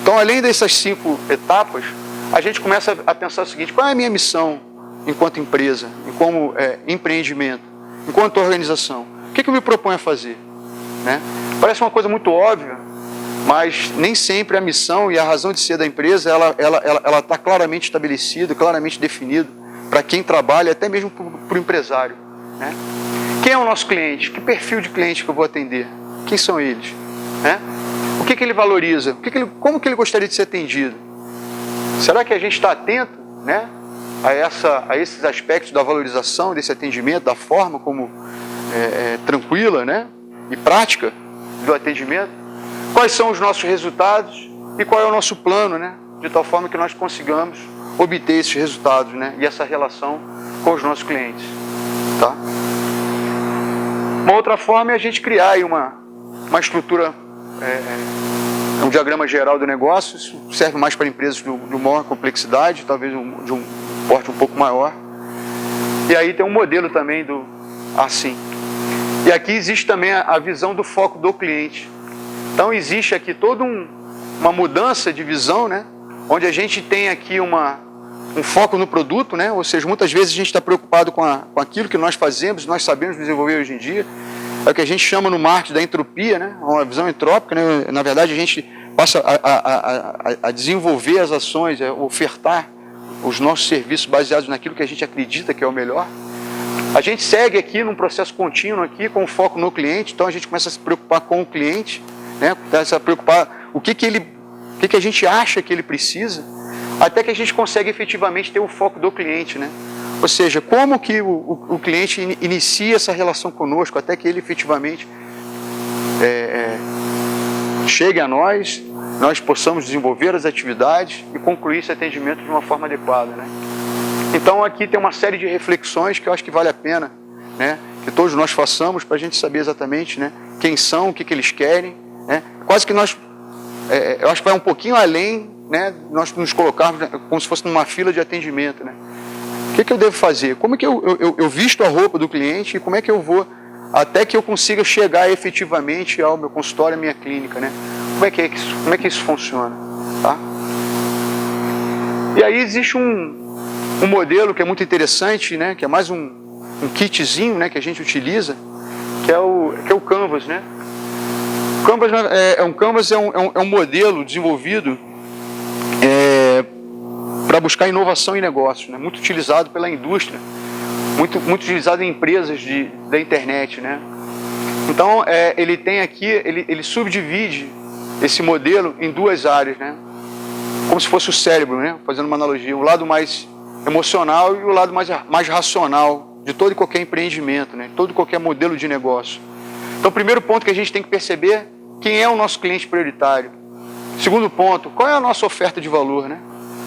Então, além dessas 5 etapas, a gente começa a pensar o seguinte: qual é a minha missão enquanto empresa, como empreendimento, enquanto organização? O que eu me proponho a fazer? Né? Parece uma coisa muito óbvia, mas nem sempre a missão e a razão de ser da empresa ela está claramente estabelecida, claramente definida para quem trabalha, até mesmo para o empresário. Né? Quem é o nosso cliente? Que perfil de cliente que eu vou atender? Quem são eles? Né? O que ele valoriza? Como que ele gostaria de ser atendido? Será que a gente está atento, né, a esses aspectos da valorização, desse atendimento, da forma como tranquila, né, e prática do atendimento? Quais são os nossos resultados e qual é o nosso plano, né, de tal forma que nós consigamos obter esses resultados, né, e essa relação com os nossos clientes. Tá? Uma outra forma é a gente criar aí uma estrutura, um diagrama geral do negócio. Isso serve mais para empresas de maior complexidade, talvez de um porte um pouco maior. E aí tem um modelo também do assim. E aqui existe também a visão do foco do cliente. Então existe aqui toda uma mudança de visão, né? Onde a gente tem aqui um foco no produto, né? Ou seja, muitas vezes a gente está preocupado com aquilo que nós fazemos, nós sabemos desenvolver hoje em dia. É o que a gente chama no marketing da entropia, né? Uma visão entrópica, né? Na verdade, a gente passa a desenvolver as ações, a ofertar os nossos serviços baseados naquilo que a gente acredita que é o melhor. A gente segue aqui num processo contínuo aqui com foco no cliente, então a gente começa a se preocupar com o cliente, né? Começa a preocupar o que a gente acha que ele precisa, até que a gente consegue efetivamente ter o foco do cliente, né? Ou seja, como que o cliente inicia essa relação conosco, até que ele efetivamente chegue a nós possamos desenvolver as atividades e concluir esse atendimento de uma forma adequada, né? Então aqui tem uma série de reflexões que eu acho que vale a pena, né, que todos nós façamos para a gente saber exatamente, né, quem são, o que eles querem, né? Quase que nós, eu acho que vai um pouquinho além, né, nós nos colocarmos como se fosse numa fila de atendimento, né? O que eu devo fazer? Como é que eu visto a roupa do cliente e como é que eu vou até que eu consiga chegar efetivamente ao meu consultório, à minha clínica, né? Como é que isso funciona, tá? E aí existe um modelo que é muito interessante, né, que é mais um kitzinho, né, que a gente utiliza, que é o Canvas, né? O Canvas é um modelo desenvolvido para buscar inovação em negócios, né? Muito utilizado pela indústria, muito utilizado em empresas da internet, né? Então ele tem aqui, ele subdivide esse modelo em duas áreas, né? Como se fosse o cérebro, né? Fazendo uma analogia, o lado mais emocional e o lado mais racional de todo e qualquer empreendimento, né? Todo e qualquer modelo de negócio. Então, o primeiro ponto que a gente tem que perceber, quem é o nosso cliente prioritário. Segundo ponto, qual é a nossa oferta de valor, né?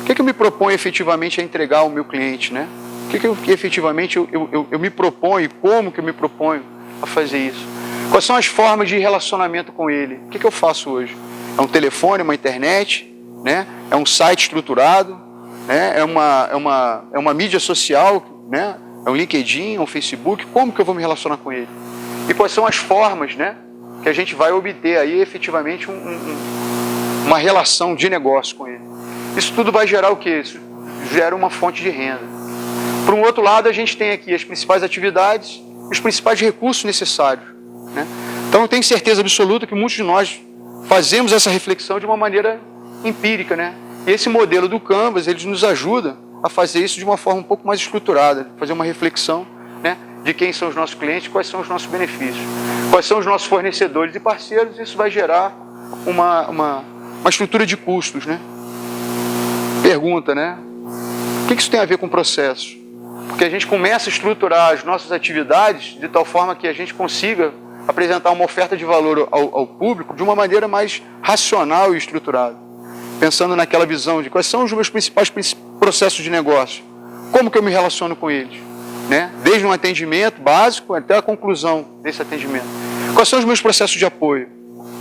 O que eu me proponho efetivamente a entregar ao meu cliente, né? O que efetivamente eu me proponho e como que eu me proponho a fazer isso? Quais são as formas de relacionamento com ele? O que eu faço hoje? É um telefone, uma internet, né? É um site estruturado, né? É uma mídia social, né? É um LinkedIn, é um Facebook. Como que eu vou me relacionar com ele? E quais são as formas, né, que a gente vai obter aí efetivamente uma relação de negócio com ele? Isso tudo vai gerar o quê? Isso gera uma fonte de renda. Por um outro lado, a gente tem aqui as principais atividades, os principais recursos necessários, né? Então eu tenho certeza absoluta que muitos de nós fazemos essa reflexão de uma maneira empírica, né? E esse modelo do Canvas, ele nos ajuda a fazer isso de uma forma um pouco mais estruturada, fazer uma reflexão, né, de quem são os nossos clientes, quais são os nossos benefícios, quais são os nossos fornecedores e parceiros. Isso vai gerar uma estrutura de custos, né? Pergunta, né? O que isso tem a ver com o processo? Porque a gente começa a estruturar as nossas atividades de tal forma que a gente consiga apresentar uma oferta de valor ao público de uma maneira mais racional e estruturada. Pensando naquela visão de quais são os meus principais processos de negócio, como que eu me relaciono com eles, né? Desde um atendimento básico até a conclusão desse atendimento. Quais são os meus processos de apoio,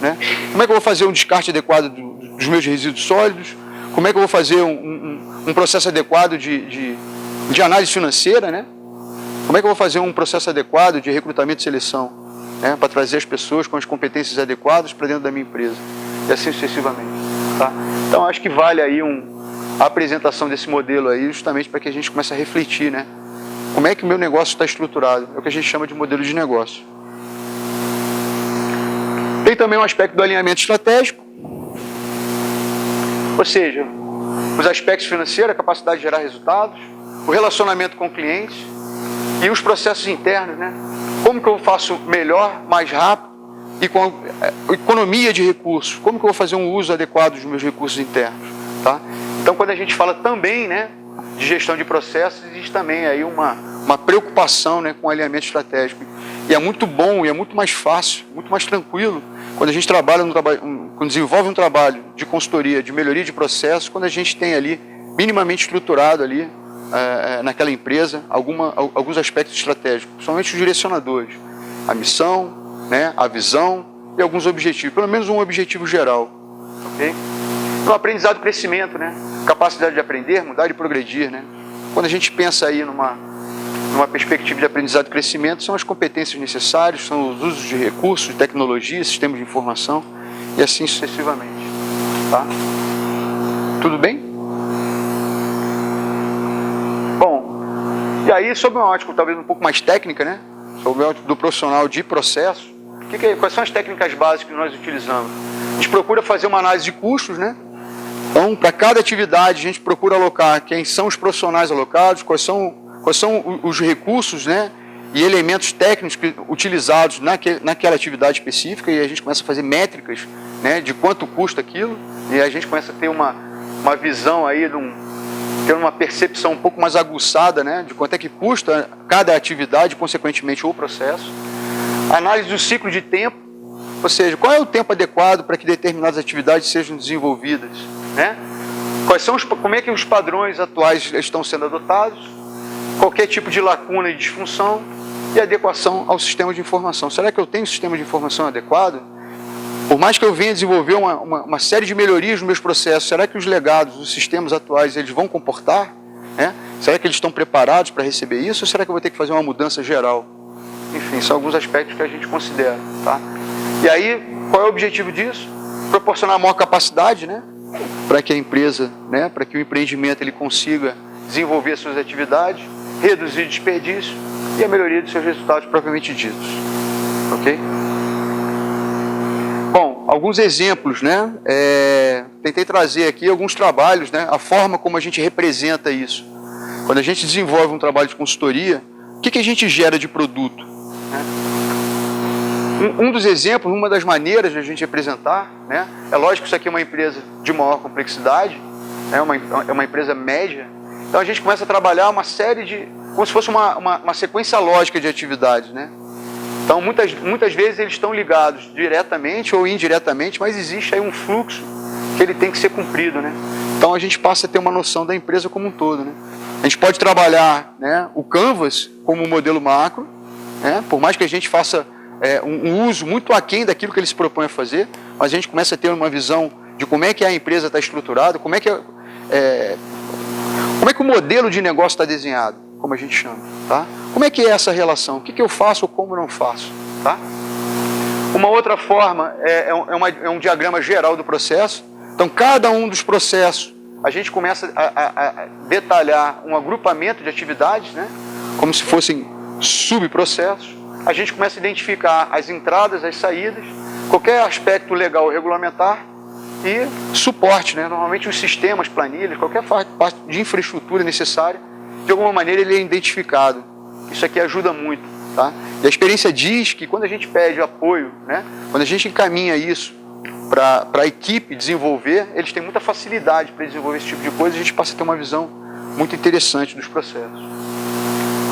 né? Como é que eu vou fazer um descarte adequado dos meus resíduos sólidos? Como é que eu vou fazer um processo adequado de análise financeira, né? Como é que eu vou fazer um processo adequado de recrutamento e seleção, né, para trazer as pessoas com as competências adequadas para dentro da minha empresa, e assim sucessivamente, tá? Então acho que vale aí a apresentação desse modelo aí, justamente para que a gente comece a refletir, né? Como é que o meu negócio está estruturado? É o que a gente chama de modelo de negócio. Tem também um aspecto do alinhamento estratégico, ou seja, os aspectos financeiros, a capacidade de gerar resultados, o relacionamento com clientes e os processos internos, né? Como que eu faço melhor, mais rápido e com economia de recursos? Como que eu vou fazer um uso adequado dos meus recursos internos, tá? Então, quando a gente fala também, né, de gestão de processos, existe também aí uma preocupação, né, com o alinhamento estratégico. E é muito bom e é muito mais fácil, muito mais tranquilo quando a gente quando desenvolve um trabalho de consultoria, de melhoria de processos, quando a gente tem ali minimamente estruturado ali naquela empresa alguns aspectos estratégicos, principalmente os direcionadores, a missão, né, a visão e alguns objetivos, pelo menos um objetivo geral, ok? No aprendizado e crescimento, né, capacidade de aprender, mudar e progredir, né? Quando a gente pensa aí numa perspectiva de aprendizado e crescimento, são as competências necessárias, são os usos de recursos, de tecnologia, sistemas de informação e assim sucessivamente. Tá? Tudo bem? Bom, e aí sob uma ótica talvez um pouco mais técnica, né? Sob uma ótica do profissional de processo, quais são as técnicas básicas que nós utilizamos? A gente procura fazer uma análise de custos, né? Então, para cada atividade, a gente procura alocar quem são os profissionais alocados, quais são os recursos, né, e elementos técnicos utilizados naquela atividade específica, e a gente começa a fazer métricas, né, de quanto custa aquilo, e a gente começa a ter uma visão aí, ter uma percepção um pouco mais aguçada, né, de quanto é que custa cada atividade, consequentemente o processo. Análise do ciclo de tempo, ou seja, qual é o tempo adequado para que determinadas atividades sejam desenvolvidas, né? Como é que os padrões atuais estão sendo adotados, qualquer tipo de lacuna e disfunção e adequação ao sistema de informação. Será que eu tenho um sistema de informação adequado? Por mais que eu venha desenvolver uma série de melhorias nos meus processos, será que os legados, os sistemas atuais, eles vão comportar? Né? Será que eles estão preparados para receber isso ou será que eu vou ter que fazer uma mudança geral? Enfim, são alguns aspectos que a gente considera. Tá? E aí, qual é o objetivo disso? Proporcionar maior capacidade, né? Para que a empresa, né? Para que o empreendimento ele consiga desenvolver suas atividades, reduzir desperdício e a melhoria dos seus resultados propriamente ditos. Ok? Bom, alguns exemplos, né? Tentei trazer aqui alguns trabalhos, né? A forma como a gente representa isso. Quando a gente desenvolve um trabalho de consultoria, o que a gente gera de produto? Né? Um dos exemplos, uma das maneiras de a gente representar, né? É lógico que isso aqui é uma empresa de maior complexidade, é uma empresa média, então a gente começa a trabalhar uma série de, como se fosse uma sequência lógica de atividades, né? Então muitas vezes eles estão ligados diretamente ou indiretamente, mas existe aí um fluxo que ele tem que ser cumprido, né? Então a gente passa a ter uma noção da empresa como um todo, né? A gente pode trabalhar, né, o Canvas como um modelo macro, né? Por mais que a gente faça um uso muito aquém daquilo que ele se propõe a fazer, mas a gente começa a ter uma visão de como é que a empresa está estruturada, como é que o modelo de negócio está desenhado, como a gente chama, tá? Como é que é essa relação? O que eu faço ou como eu não faço, tá? Uma outra forma é um diagrama geral do processo. Então, cada um dos processos, a gente começa a detalhar um agrupamento de atividades, né? Como se fossem subprocessos. A gente começa a identificar as entradas, as saídas, qualquer aspecto legal ou regulamentar e suporte, né? Normalmente os sistemas, planilhas, qualquer parte de infraestrutura necessária, de alguma maneira ele é identificado. Isso aqui ajuda muito, tá? E a experiência diz que quando a gente pede apoio, né? Quando a gente encaminha isso para a equipe desenvolver, eles têm muita facilidade para desenvolver esse tipo de coisa e a gente passa a ter uma visão muito interessante dos processos.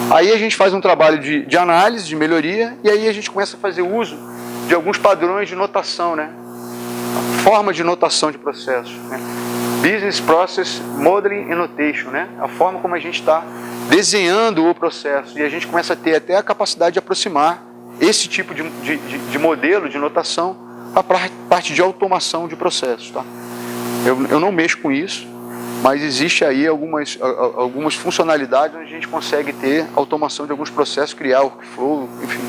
Aí a gente faz um trabalho de análise, de melhoria, e aí a gente começa a fazer uso de alguns padrões de notação, né? Forma de notação de processos, né? Business Process Modeling and Notation, né? A forma como a gente está desenhando o processo, e a gente começa a ter até a capacidade de aproximar esse tipo de modelo de notação a parte de automação de processos, tá? Eu não mexo com isso, mas existe aí algumas funcionalidades onde a gente consegue ter automação de alguns processos, criar workflow, enfim,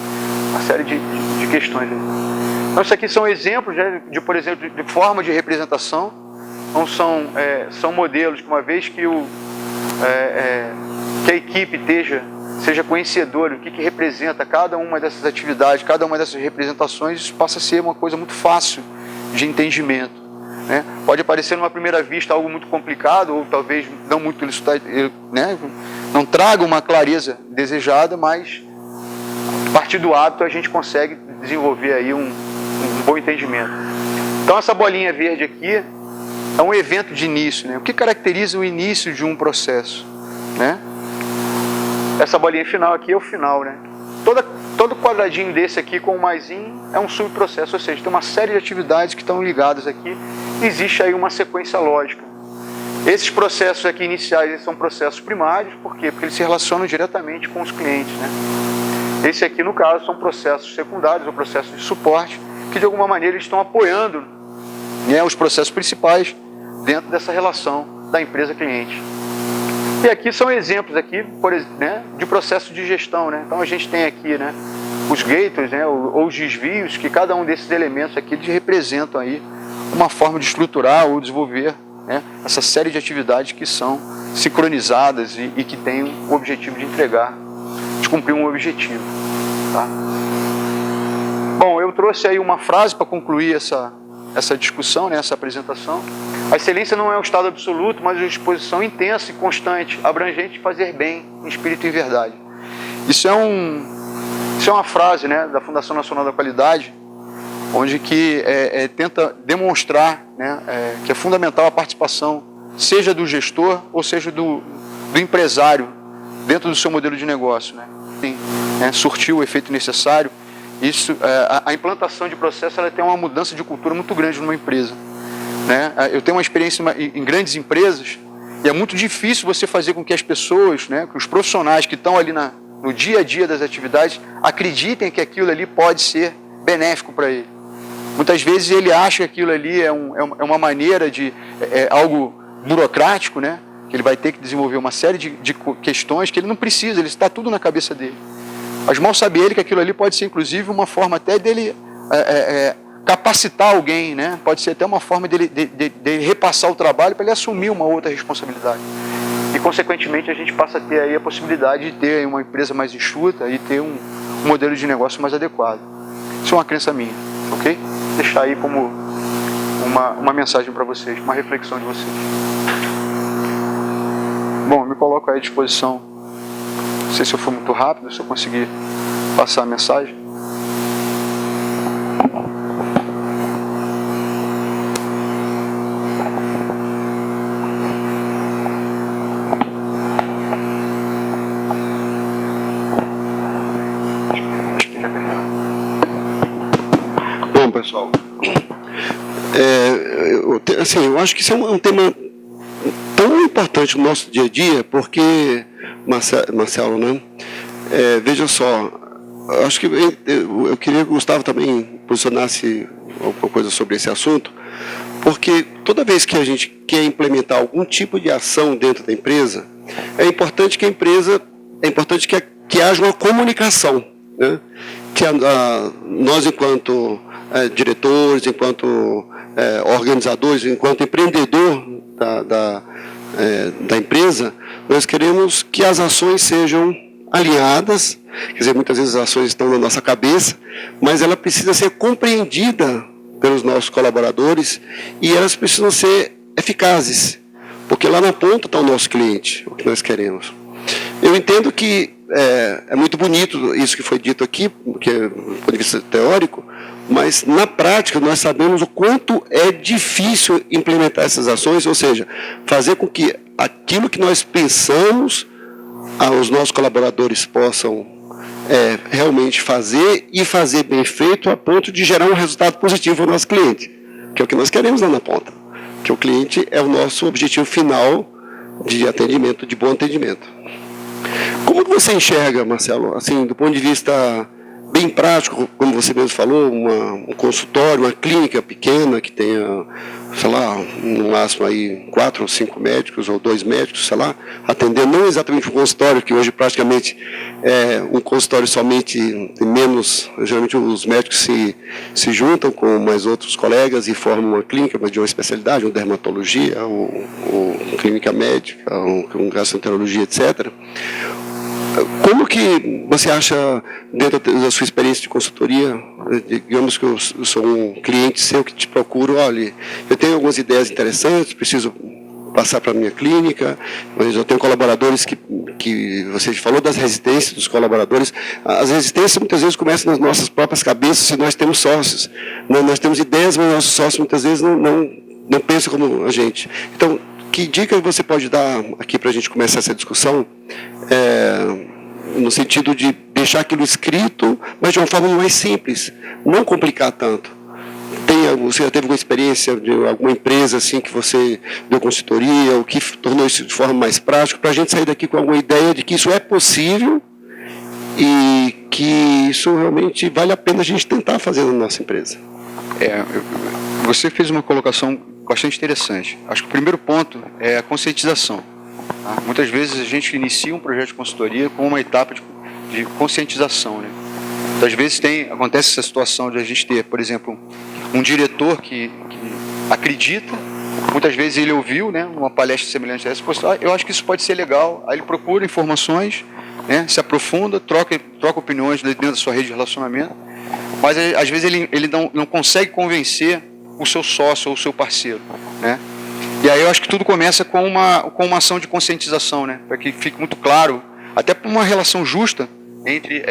uma série de questões. Então, isso aqui são exemplos, né, por exemplo, de forma de representação. Então, são modelos que, uma vez que a equipe seja conhecedora do que representa cada uma dessas atividades, cada uma dessas representações, isso passa a ser uma coisa muito fácil de entendimento. Né? Pode parecer numa primeira vista algo muito complicado, ou talvez não muito, né? Não traga uma clareza desejada, mas a partir do hábito a gente consegue desenvolver aí um bom entendimento. Então essa bolinha verde aqui é um evento de início, né? O que caracteriza o início de um processo, né? Essa bolinha final aqui é o final, né? Todo quadradinho desse aqui com o maisinho é um subprocesso, ou seja, tem uma série de atividades que estão ligadas aqui. Existe aí uma sequência lógica. Esses processos aqui iniciais são processos primários, por quê? Porque eles se relacionam diretamente com os clientes, né? Esse aqui, no caso, são processos secundários ou processos de suporte, que de alguma maneira eles estão apoiando, né, os processos principais dentro dessa relação da empresa-cliente. E aqui são exemplos aqui, né, de processo de gestão, né? Então a gente tem aqui, né, os gateways, né, ou os desvios, que cada um desses elementos aqui representam aí uma forma de estruturar ou desenvolver, né, essa série de atividades que são sincronizadas e que têm o objetivo de cumprir um objetivo. Tá? Bom, eu trouxe aí uma frase para concluir essa discussão, né, essa apresentação. A excelência não é um estado absoluto, mas uma disposição intensa e constante, abrangente de fazer bem em espírito e em verdade. Isso é uma frase, né, da Fundação Nacional da Qualidade, onde que tenta demonstrar, né, que é fundamental a participação, seja do gestor ou seja do empresário, dentro do seu modelo de negócio, né? Sim, surtir o efeito necessário. Isso, a implantação de processo, ela tem uma mudança de cultura muito grande numa empresa, né? Eu tenho uma experiência em grandes empresas e é muito difícil você fazer com que as pessoas, né, que os profissionais que estão ali no dia a dia das atividades, acreditem que aquilo ali pode ser benéfico para ele. Muitas vezes ele acha que aquilo ali é uma maneira de algo burocrático, né? Que ele vai ter que desenvolver uma série de questões que ele não precisa, ele está tudo na cabeça dele. Mas mal sabe ele que aquilo ali pode ser, inclusive, uma forma até dele capacitar alguém, né? Pode ser até uma forma dele repassar o trabalho para ele assumir uma outra responsabilidade. E, consequentemente, a gente passa a ter aí a possibilidade de ter uma empresa mais enxuta e ter um modelo de negócio mais adequado. Isso é uma crença minha, ok? Vou deixar aí como uma mensagem para vocês, uma reflexão de vocês. Bom, me coloco aí à disposição. Não sei se eu for muito rápido, se eu conseguir passar a mensagem. Bom, pessoal, eu acho que isso é um tema tão importante no nosso dia a dia, porque, Marcelo, né? Veja só, acho que eu queria que o Gustavo também posicionasse alguma coisa sobre esse assunto, porque toda vez que a gente quer implementar algum tipo de ação dentro da empresa, é importante que haja uma comunicação, né? Que nós, enquanto diretores, enquanto organizadores, enquanto empreendedor da empresa, nós queremos que as ações sejam alinhadas, quer dizer, muitas vezes as ações estão na nossa cabeça, mas ela precisa ser compreendida pelos nossos colaboradores e elas precisam ser eficazes, porque lá na ponta está o nosso cliente, o que nós queremos. Eu entendo que é muito bonito isso que foi dito aqui, porque, do ponto de vista teórico, mas na prática nós sabemos o quanto é difícil implementar essas ações, ou seja, fazer com que aquilo que nós pensamos, os nossos colaboradores possam realmente fazer e fazer bem feito a ponto de gerar um resultado positivo para o nosso cliente, que é o que nós queremos lá na ponta, que o cliente é o nosso objetivo final de atendimento, de bom atendimento. Como que você enxerga, Marcelo, assim, do ponto de vista bem prático, como você mesmo falou, um consultório, uma clínica pequena que tenha, sei lá, no máximo aí 4 ou 5 médicos ou 2 médicos, sei lá, atendendo não exatamente um consultório, que hoje praticamente é um consultório somente menos, geralmente os médicos se juntam com mais outros colegas e formam uma clínica de uma especialidade, uma dermatologia, ou clínica médica, uma gastroenterologia, etc. Como que você acha, dentro da sua experiência de consultoria, digamos que eu sou um cliente seu que te procuro, olha, eu tenho algumas ideias interessantes, preciso passar para a minha clínica, mas eu tenho colaboradores que você falou das resistências dos colaboradores. As resistências muitas vezes começam nas nossas próprias cabeças, se nós temos sócios. Nós temos ideias, mas nossos sócios muitas vezes não pensam como a gente. Então, que dica você pode dar aqui para a gente começar essa discussão, no sentido de deixar aquilo escrito, mas de uma forma mais simples, não complicar tanto? Você já teve alguma experiência de alguma empresa assim que você deu consultoria, ou que tornou isso de forma mais prática, para a gente sair daqui com alguma ideia de que isso é possível e que isso realmente vale a pena a gente tentar fazer na nossa empresa? Você fez uma colocação bastante interessante. Acho que o primeiro ponto é a conscientização. Tá? Muitas vezes a gente inicia um projeto de consultoria com uma etapa de conscientização, né? Muitas vezes acontece essa situação de a gente ter, por exemplo, um diretor que acredita, muitas vezes ele ouviu, né, uma palestra semelhante a essa, eu acho que isso pode ser legal, aí ele procura informações, né, se aprofunda, troca opiniões dentro da sua rede de relacionamento, mas às vezes ele não consegue convencer o seu sócio ou o seu parceiro, né? E aí eu acho que tudo começa com uma ação de conscientização, né, para que fique muito claro, até por uma relação justa entre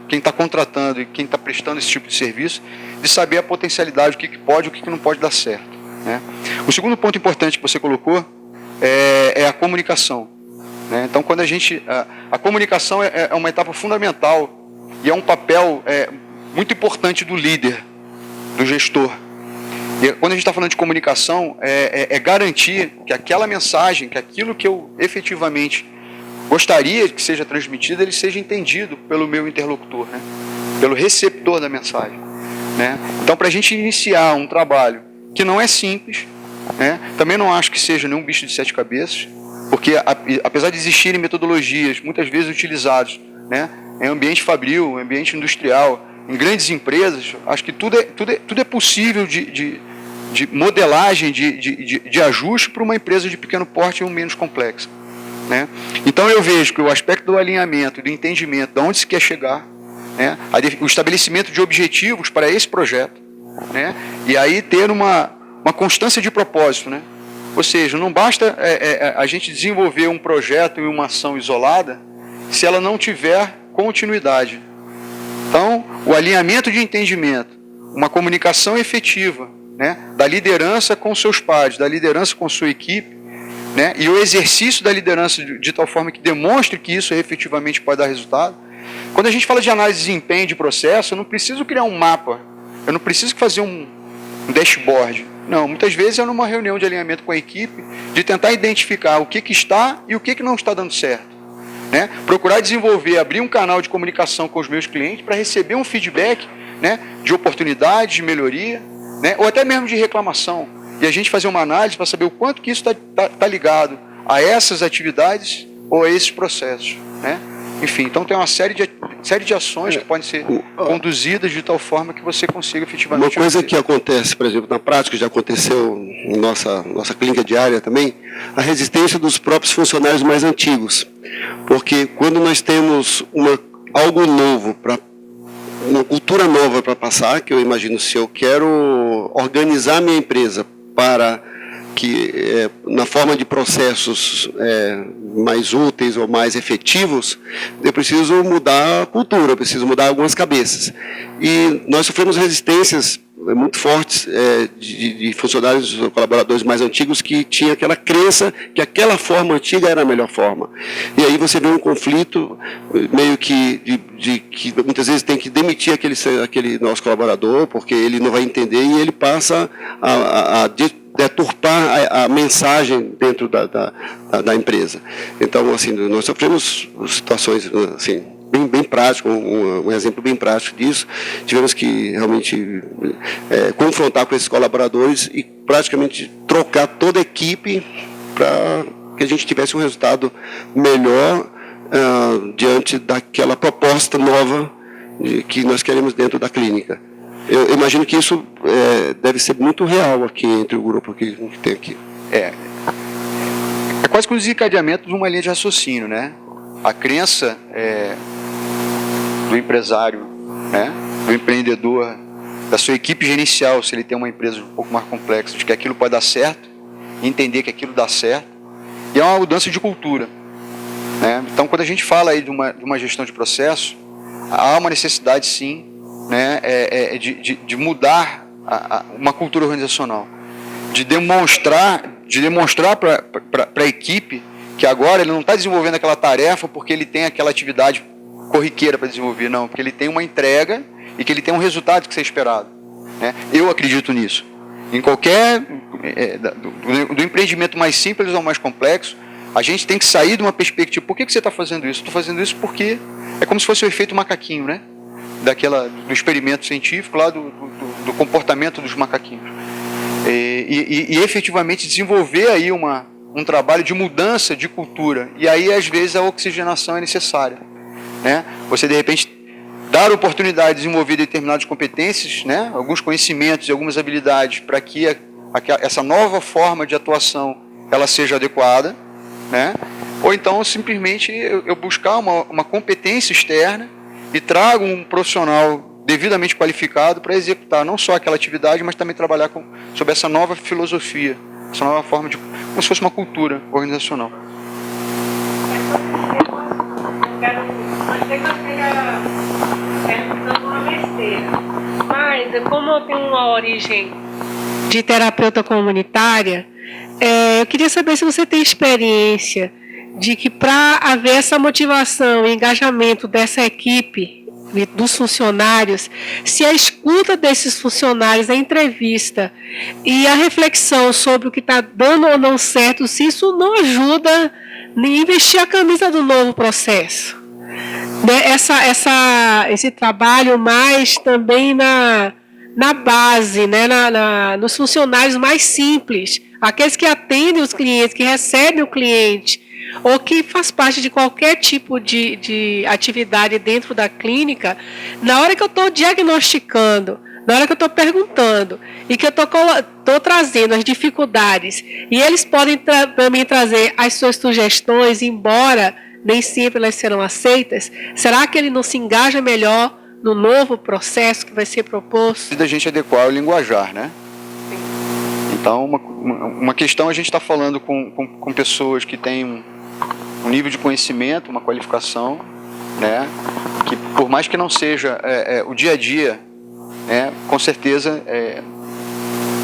quem está contratando e quem está prestando esse tipo de serviço, de saber a potencialidade, o que pode e o que não pode dar certo, né? O segundo ponto importante que você colocou é a comunicação, né? Então, quando a comunicação é uma etapa fundamental e é um papel muito importante do líder, do gestor. E quando a gente está falando de comunicação, é garantir que aquela mensagem, que aquilo que eu efetivamente gostaria que seja transmitido, ele seja entendido pelo meu interlocutor, né? Pelo receptor da mensagem, né? Então, para a gente iniciar um trabalho que não é simples, né? Também não acho que seja nenhum bicho de 7 cabeças, porque apesar de existirem metodologias muitas vezes utilizadas, né, em ambiente fabril, em ambiente industrial, em grandes empresas, acho que tudo é possível de modelagem, de ajuste para uma empresa de pequeno porte ou menos complexa, né? Então eu vejo que o aspecto do alinhamento, do entendimento, de onde se quer chegar, né, o estabelecimento de objetivos para esse projeto, né, e aí ter uma constância de propósito, né? Ou seja, não basta a gente desenvolver um projeto e uma ação isolada se ela não tiver continuidade. Então, o alinhamento de entendimento, uma comunicação efetiva, né, da liderança com seus pares, da liderança com sua equipe, né, e o exercício da liderança de tal forma que demonstre que isso efetivamente pode dar resultado. Quando a gente fala de análise de desempenho de processo, eu não preciso criar um mapa, eu não preciso fazer um dashboard. Não, muitas vezes é numa reunião de alinhamento com a equipe, de tentar identificar o que está e o que não está dando certo, né? Procurar desenvolver, abrir um canal de comunicação com os meus clientes para receber um feedback, né, de oportunidade, de melhoria, né, ou até mesmo de reclamação. E a gente fazer uma análise para saber o quanto que isso está ligado a essas atividades ou a esses processos, né? Enfim, então tem uma série de ações que podem ser conduzidas de tal forma que você consiga efetivamente... Uma coisa que acontece, por exemplo, na prática, já aconteceu em nossa clínica diária também, a resistência dos próprios funcionários mais antigos. Porque quando nós temos algo novo, uma cultura nova para passar, que eu imagino, se eu quero organizar minha empresa para que, na forma de processos mais úteis ou mais efetivos, eu preciso mudar a cultura, eu preciso mudar algumas cabeças. E nós sofremos resistências muito fortes de funcionários ou colaboradores mais antigos que tinham aquela crença que aquela forma antiga era a melhor forma. E aí você vê um conflito meio que que muitas vezes tem que demitir aquele nosso colaborador, porque ele não vai entender e ele passa a deturpar a mensagem dentro da empresa. Então, assim, nós sofremos situações assim, bem prático, um exemplo bem prático disso. Tivemos que realmente confrontar com esses colaboradores e praticamente trocar toda a equipe para que a gente tivesse um resultado melhor diante daquela proposta nova que nós queremos dentro da clínica. Eu imagino que isso deve ser muito real aqui entre o grupo que tem aqui. É quase que um desencadeamento de uma linha de raciocínio, né? A crença do empresário, né, do empreendedor, da sua equipe gerencial, se ele tem uma empresa um pouco mais complexa, de que aquilo pode dar certo, entender que aquilo dá certo, e é uma mudança de cultura, né? Então, quando a gente fala aí de uma gestão de processo, há uma necessidade, sim, né, de mudar uma cultura organizacional, de demonstrar para a equipe que agora ele não está desenvolvendo aquela tarefa porque ele tem aquela atividade corriqueira para desenvolver, não, porque ele tem uma entrega e que ele tem um resultado que ser esperado, né? Eu acredito nisso. Em qualquer do empreendimento mais simples ao mais complexo, a gente tem que sair de uma perspectiva. Por que você está fazendo isso? Estou fazendo isso porque é como se fosse o efeito macaquinho, né? Do experimento científico lá do comportamento dos macaquinhos. E efetivamente desenvolver aí uma um trabalho de mudança de cultura. E aí, às vezes, a oxigenação é necessária, né? Você, de repente, dar oportunidade de desenvolver determinadas competências, né? Alguns conhecimentos e algumas habilidades para que essa nova forma de atuação ela seja adequada, né? Ou então, simplesmente, eu buscar uma competência externa e trago um profissional devidamente qualificado para executar não só aquela atividade, mas também trabalhar sobre essa nova filosofia, essa nova forma de... como se fosse uma cultura organizacional. Mas, como eu tenho uma origem de terapeuta comunitária, eu queria saber se você tem experiência de que para haver essa motivação e engajamento dessa equipe, dos funcionários, se a escuta desses funcionários, a entrevista e a reflexão sobre o que está dando ou não certo, se isso não ajuda em vestir a camisa do novo processo. Esse trabalho mais também na base, né? Nos funcionários mais simples, aqueles que atendem os clientes, que recebem o cliente, ou que faz parte de qualquer tipo de atividade dentro da clínica. Na hora que eu estou diagnosticando, na hora que eu estou perguntando e que eu estou trazendo as dificuldades, e eles podem também trazer as suas sugestões, embora nem sempre elas serão aceitas, será que ele não se engaja melhor no novo processo que vai ser proposto? Da gente adequar o linguajar, né? Então, uma questão, a gente está falando com pessoas que têm um nível de conhecimento, uma qualificação, né? Que por mais que não seja o dia a dia, né? Com certeza,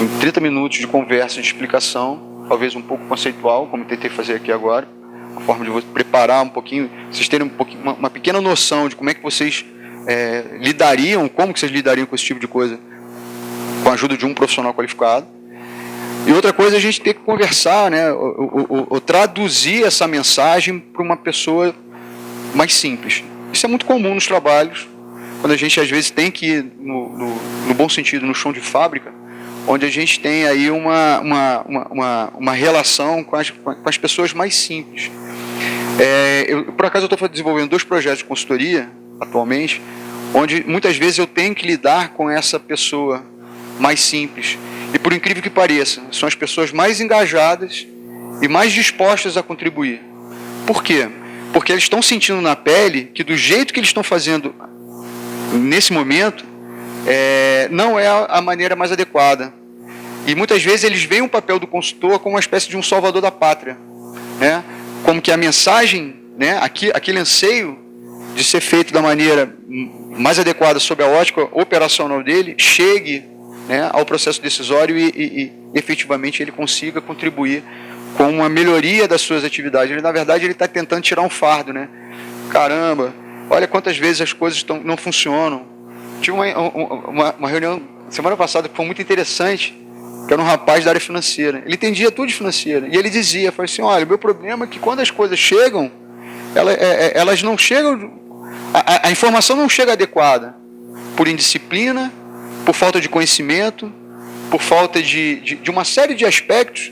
em 30 minutos de conversa, de explicação, talvez um pouco conceitual, como tentei fazer aqui agora, uma forma de você preparar um pouquinho, vocês terem uma pequena noção de como é que vocês lidariam, como que vocês lidariam com esse tipo de coisa, com a ajuda de um profissional qualificado. E outra coisa, a gente tem que conversar, né, ou traduzir essa mensagem para uma pessoa mais simples. Isso é muito comum nos trabalhos, quando a gente às vezes tem que ir, no bom sentido, no chão de fábrica, onde a gente tem aí uma relação com as pessoas mais simples. Por acaso eu estou desenvolvendo 2 projetos de consultoria, atualmente, onde muitas vezes eu tenho que lidar com essa pessoa mais simples. E por incrível que pareça, são as pessoas mais engajadas e mais dispostas a contribuir. Por quê? Porque eles estão sentindo na pele que do jeito que eles estão fazendo nesse momento, não é a maneira mais adequada. E muitas vezes eles veem o papel do consultor como uma espécie de um salvador da pátria, né? Como que a mensagem, né, aquele anseio de ser feito da maneira mais adequada sob a ótica operacional dele, chegue, né, ao processo decisório e efetivamente ele consiga contribuir com uma melhoria das suas atividades. Na verdade, ele está tentando tirar um fardo, né? Caramba, olha quantas vezes as coisas não funcionam. Tive uma reunião semana passada que foi muito interessante, que era um rapaz da área financeira. Ele entendia tudo de financeira. E ele dizia, falou assim, olha, o meu problema é que quando as coisas chegam, elas não chegam, a informação não chega adequada, por indisciplina, por falta de conhecimento, por falta de uma série de aspectos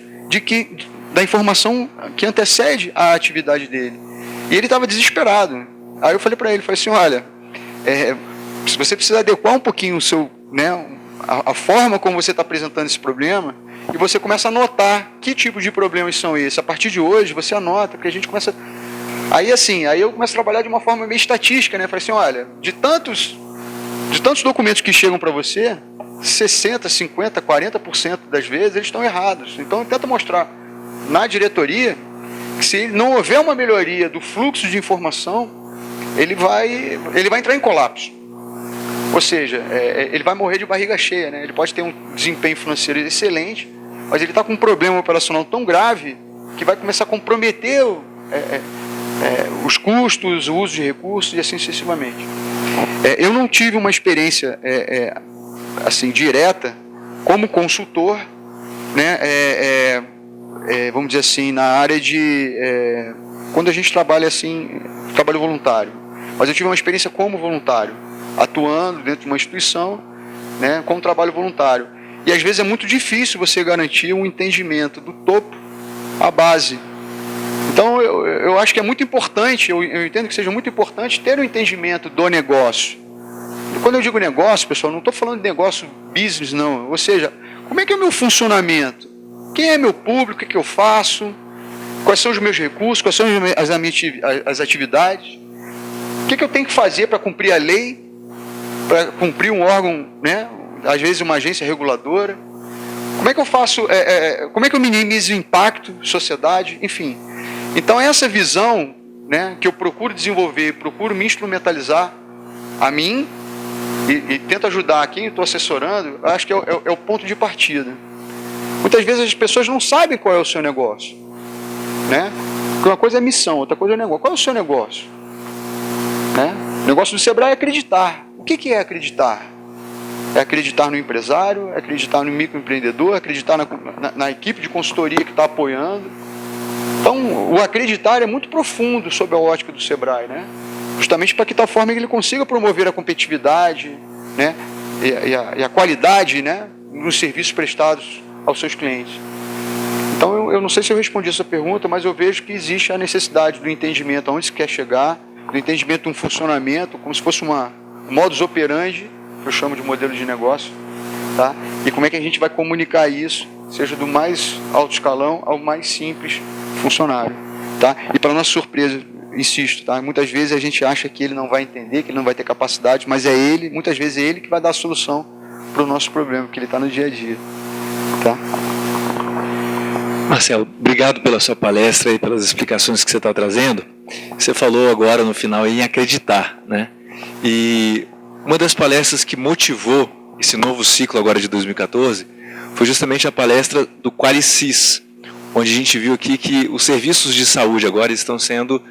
da informação que antecede a atividade dele. E ele estava desesperado. Aí eu falei para ele, falei assim, olha, se você precisa adequar um pouquinho o seu, né, a forma como você está apresentando esse problema, e você começa a notar que tipo de problemas são esses. A partir de hoje, você anota, porque a gente começa... Aí eu começo a trabalhar de uma forma meio estatística, né? Falei assim, olha, de tantos documentos que chegam para você, 60%, 50%, 40% das vezes eles estão errados. Então, tenta mostrar na diretoria que se não houver uma melhoria do fluxo de informação, ele vai entrar em colapso. Ou seja, ele vai morrer de barriga cheia, né? Ele pode ter um desempenho financeiro excelente, mas ele está com um problema operacional tão grave que vai começar a comprometer os custos, o uso de recursos e assim sucessivamente. Eu não tive uma experiência assim direta como consultor, né? Vamos dizer assim, na área de quando a gente trabalha assim, trabalho voluntário. Mas eu tive uma experiência como voluntário, atuando dentro de uma instituição, né, com trabalho voluntário. E às vezes é muito difícil você garantir um entendimento do topo a base. Então, eu acho que é muito importante, eu entendo que seja muito importante ter um entendimento do negócio. Quando eu digo negócio, pessoal, não estou falando de negócio business, não. Ou seja, como é que é o meu funcionamento? Quem é meu público? O que, que eu faço? Quais são os meus recursos? Quais são as atividades? O que, que eu tenho que fazer para cumprir a lei? Para cumprir um órgão, né? Às vezes uma agência reguladora? Como é que eu faço? Como é que eu minimizo o impacto, sociedade? Enfim. Então, essa visão, né, que eu procuro desenvolver, procuro me instrumentalizar a mim e tento ajudar quem eu estou assessorando, acho que é o ponto de partida. Muitas vezes as pessoas não sabem qual é o seu negócio, né? Porque uma coisa é missão, outra coisa é negócio. Qual é o seu negócio? Né? O negócio do Sebrae é acreditar. O que é acreditar? É acreditar no empresário, é acreditar no microempreendedor, é acreditar na equipe de consultoria que está apoiando. Então, o acreditar é muito profundo sob a ótica do Sebrae, né? Justamente para que tal forma ele consiga promover a competitividade, né? e a qualidade, né, nos serviços prestados aos seus clientes. Então, eu não sei se eu respondi essa pergunta, mas eu vejo que existe a necessidade do entendimento aonde se quer chegar, do entendimento de um funcionamento, como se fosse um modus operandi, que eu chamo de modelo de negócio, tá? E como é que a gente vai comunicar isso, seja do mais alto escalão ao mais simples funcionário, tá? E para nossa surpresa, insisto, tá? Muitas vezes a gente acha que ele não vai entender, que ele não vai ter capacidade, mas é ele, muitas vezes é ele que vai dar a solução para o nosso problema, porque ele está no dia a dia, tá? Marcelo, obrigado pela sua palestra e pelas explicações que você está trazendo. Você falou agora no final em acreditar, né? E uma das palestras que motivou esse novo ciclo agora de 2014 foi justamente a palestra do Qualicis, onde a gente viu aqui que os serviços de saúde agora estão sendo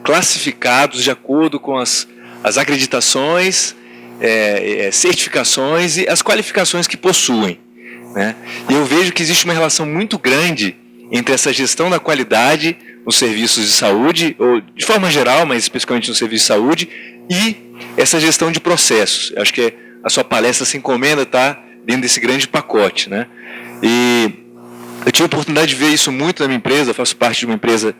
classificados de acordo com as acreditações, certificações e as qualificações que possuem, né? E eu vejo que existe uma relação muito grande entre essa gestão da qualidade nos serviços de saúde, ou de forma geral, mas especificamente no serviço de saúde, e essa gestão de processos. Eu acho que a sua palestra se encomenda, está dentro desse grande pacote, né? E eu tive a oportunidade de ver isso muito na minha empresa. Eu faço parte de uma empresa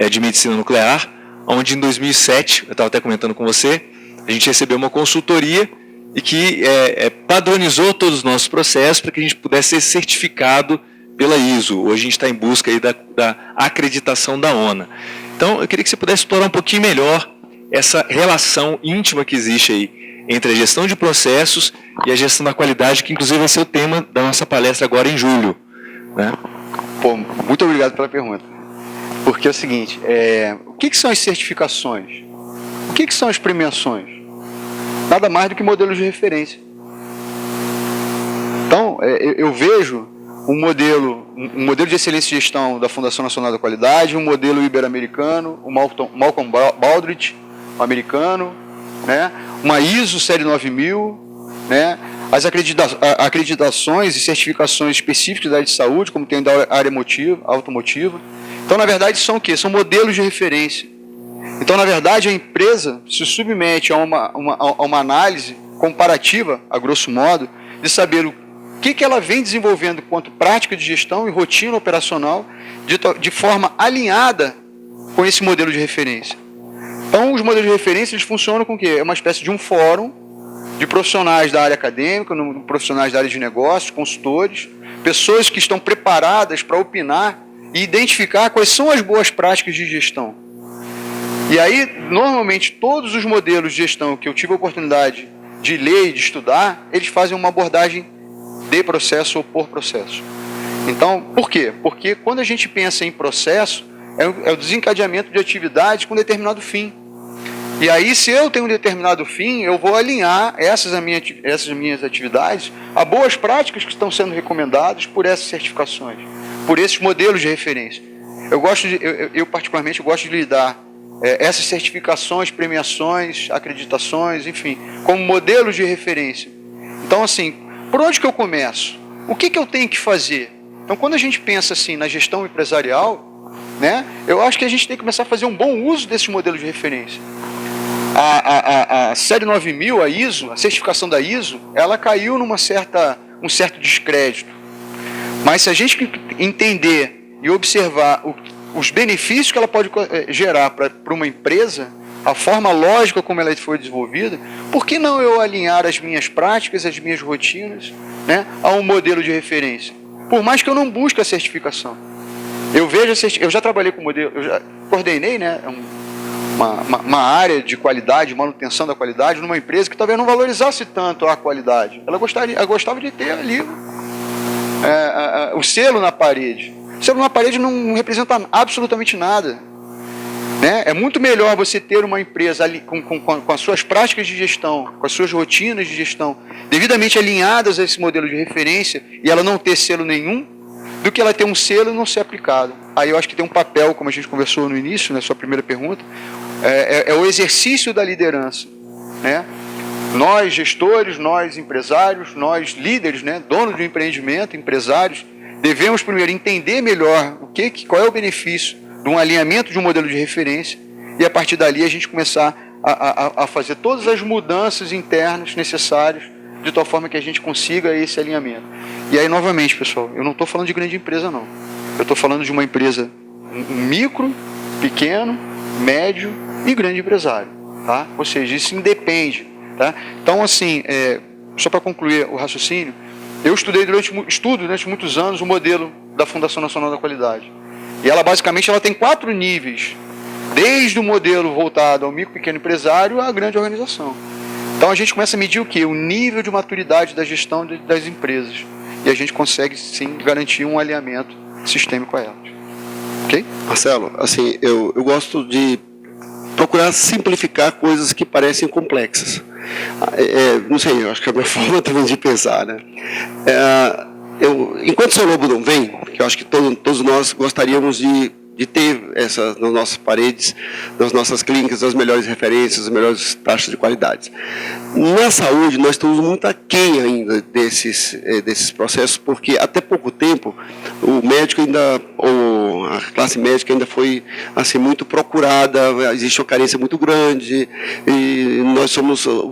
de medicina nuclear, onde em 2007, eu estava até comentando com você, a gente recebeu uma consultoria e que padronizou todos os nossos processos para que a gente pudesse ser certificado pela ISO. Hoje a gente está em busca aí da acreditação da ONA. Então, eu queria que você pudesse explorar um pouquinho melhor essa relação íntima que existe aí entre a gestão de processos e a gestão da qualidade, que inclusive vai ser o tema da nossa palestra agora em julho, né? Pô, muito obrigado pela pergunta. Porque é o seguinte, o que são as certificações? O que são as premiações? Nada mais do que modelos de referência. Então, eu vejo um modelo de excelência de gestão da Fundação Nacional da Qualidade, um modelo ibero-americano, o Malcolm Baldrige, um americano, né? Uma ISO série 9000, né? As acreditações e certificações específicas da área de saúde, como tem da área automotiva. Então, na verdade, são o quê? São modelos de referência. Então, na verdade, a empresa se submete a uma análise comparativa, a grosso modo, de saber o que ela vem desenvolvendo quanto prática de gestão e rotina operacional de forma alinhada com esse modelo de referência. Então, os modelos de referência, eles funcionam com o quê? É uma espécie de um fórum de profissionais da área acadêmica, profissionais da área de negócios, consultores, pessoas que estão preparadas para opinar e identificar quais são as boas práticas de gestão. E aí, normalmente, todos os modelos de gestão que eu tive a oportunidade de ler e de estudar, eles fazem uma abordagem de processo ou por processo. Então, por quê? Porque quando a gente pensa em processo, é o desencadeamento de atividades com determinado fim. E aí, se eu tenho um determinado fim, eu vou alinhar essas minhas atividades a boas práticas que estão sendo recomendadas por essas certificações, por esses modelos de referência. Eu particularmente gosto de lidar essas certificações, premiações, acreditações, enfim, como modelos de referência. Então, assim, por onde que eu começo? O que eu tenho que fazer? Então, quando a gente pensa assim na gestão empresarial, né, eu acho que a gente tem que começar a fazer um bom uso desses modelos de referência. A série 9000, a ISO, a certificação da ISO, ela caiu um certo descrédito. Mas se a gente entender e observar os benefícios que ela pode gerar para uma empresa, a forma lógica como ela foi desenvolvida, por que não eu alinhar as minhas práticas, as minhas rotinas, né, a um modelo de referência? Por mais que eu não busque a certificação. Eu já trabalhei com modelo, eu já coordenei, né, uma área de qualidade, manutenção da qualidade, numa empresa que talvez não valorizasse tanto a qualidade. Ela gostava de ter ali o selo na parede. O selo na parede não representa absolutamente nada. Né? É muito melhor você ter uma empresa ali com as suas práticas de gestão, com as suas rotinas de gestão, devidamente alinhadas a esse modelo de referência, e ela não ter selo nenhum, do que ela ter um selo e não ser aplicado. Aí eu acho que tem um papel, como a gente conversou no início, na sua primeira pergunta, é o exercício da liderança. Né? Nós, gestores, nós, empresários, nós, líderes, né, donos de um empreendimento, empresários, devemos primeiro entender melhor qual é o benefício de um alinhamento de um modelo de referência, e a partir dali a gente começar a fazer todas as mudanças internas necessárias, de tal forma que a gente consiga esse alinhamento. E aí, novamente, pessoal, eu não estou falando de grande empresa, não. Eu estou falando de uma empresa, um micro, pequeno, médio e grande empresário. Tá? Ou seja, isso independe. Tá? Então, assim, só para concluir o raciocínio, eu estudo durante muitos anos o modelo da Fundação Nacional da Qualidade. E ela, basicamente, ela tem 4 níveis, desde o modelo voltado ao micro e pequeno empresário à grande organização. Então, a gente começa a medir o quê? O nível de maturidade da gestão das empresas. E a gente consegue, sim, garantir um alinhamento sistêmico a elas. Ok? Marcelo, assim, eu gosto de procurar simplificar coisas que parecem complexas. Não sei, eu acho que é a minha forma também de pensar, né? Enquanto o seu lobo não vem, que eu acho que todos nós gostaríamos de ter nas nossas paredes, nas nossas clínicas, as melhores referências, as melhores taxas de qualidade. Na saúde, nós estamos muito aquém ainda desses processos, porque até pouco tempo o médico ou a classe médica ainda foi assim, muito procurada, existe uma carência muito grande, e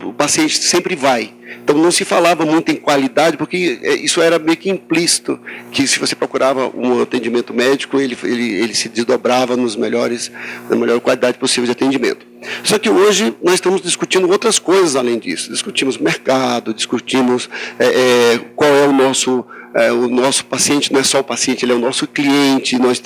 o paciente sempre vai. Então não se falava muito em qualidade, porque isso era meio que implícito, que se você procurava um atendimento médico, ele se desdobrava na melhor qualidade possível de atendimento. Só que hoje nós estamos discutindo outras coisas além disso. Discutimos mercado, discutimos qual é o nosso paciente, não é só o paciente, ele é o nosso cliente. Nós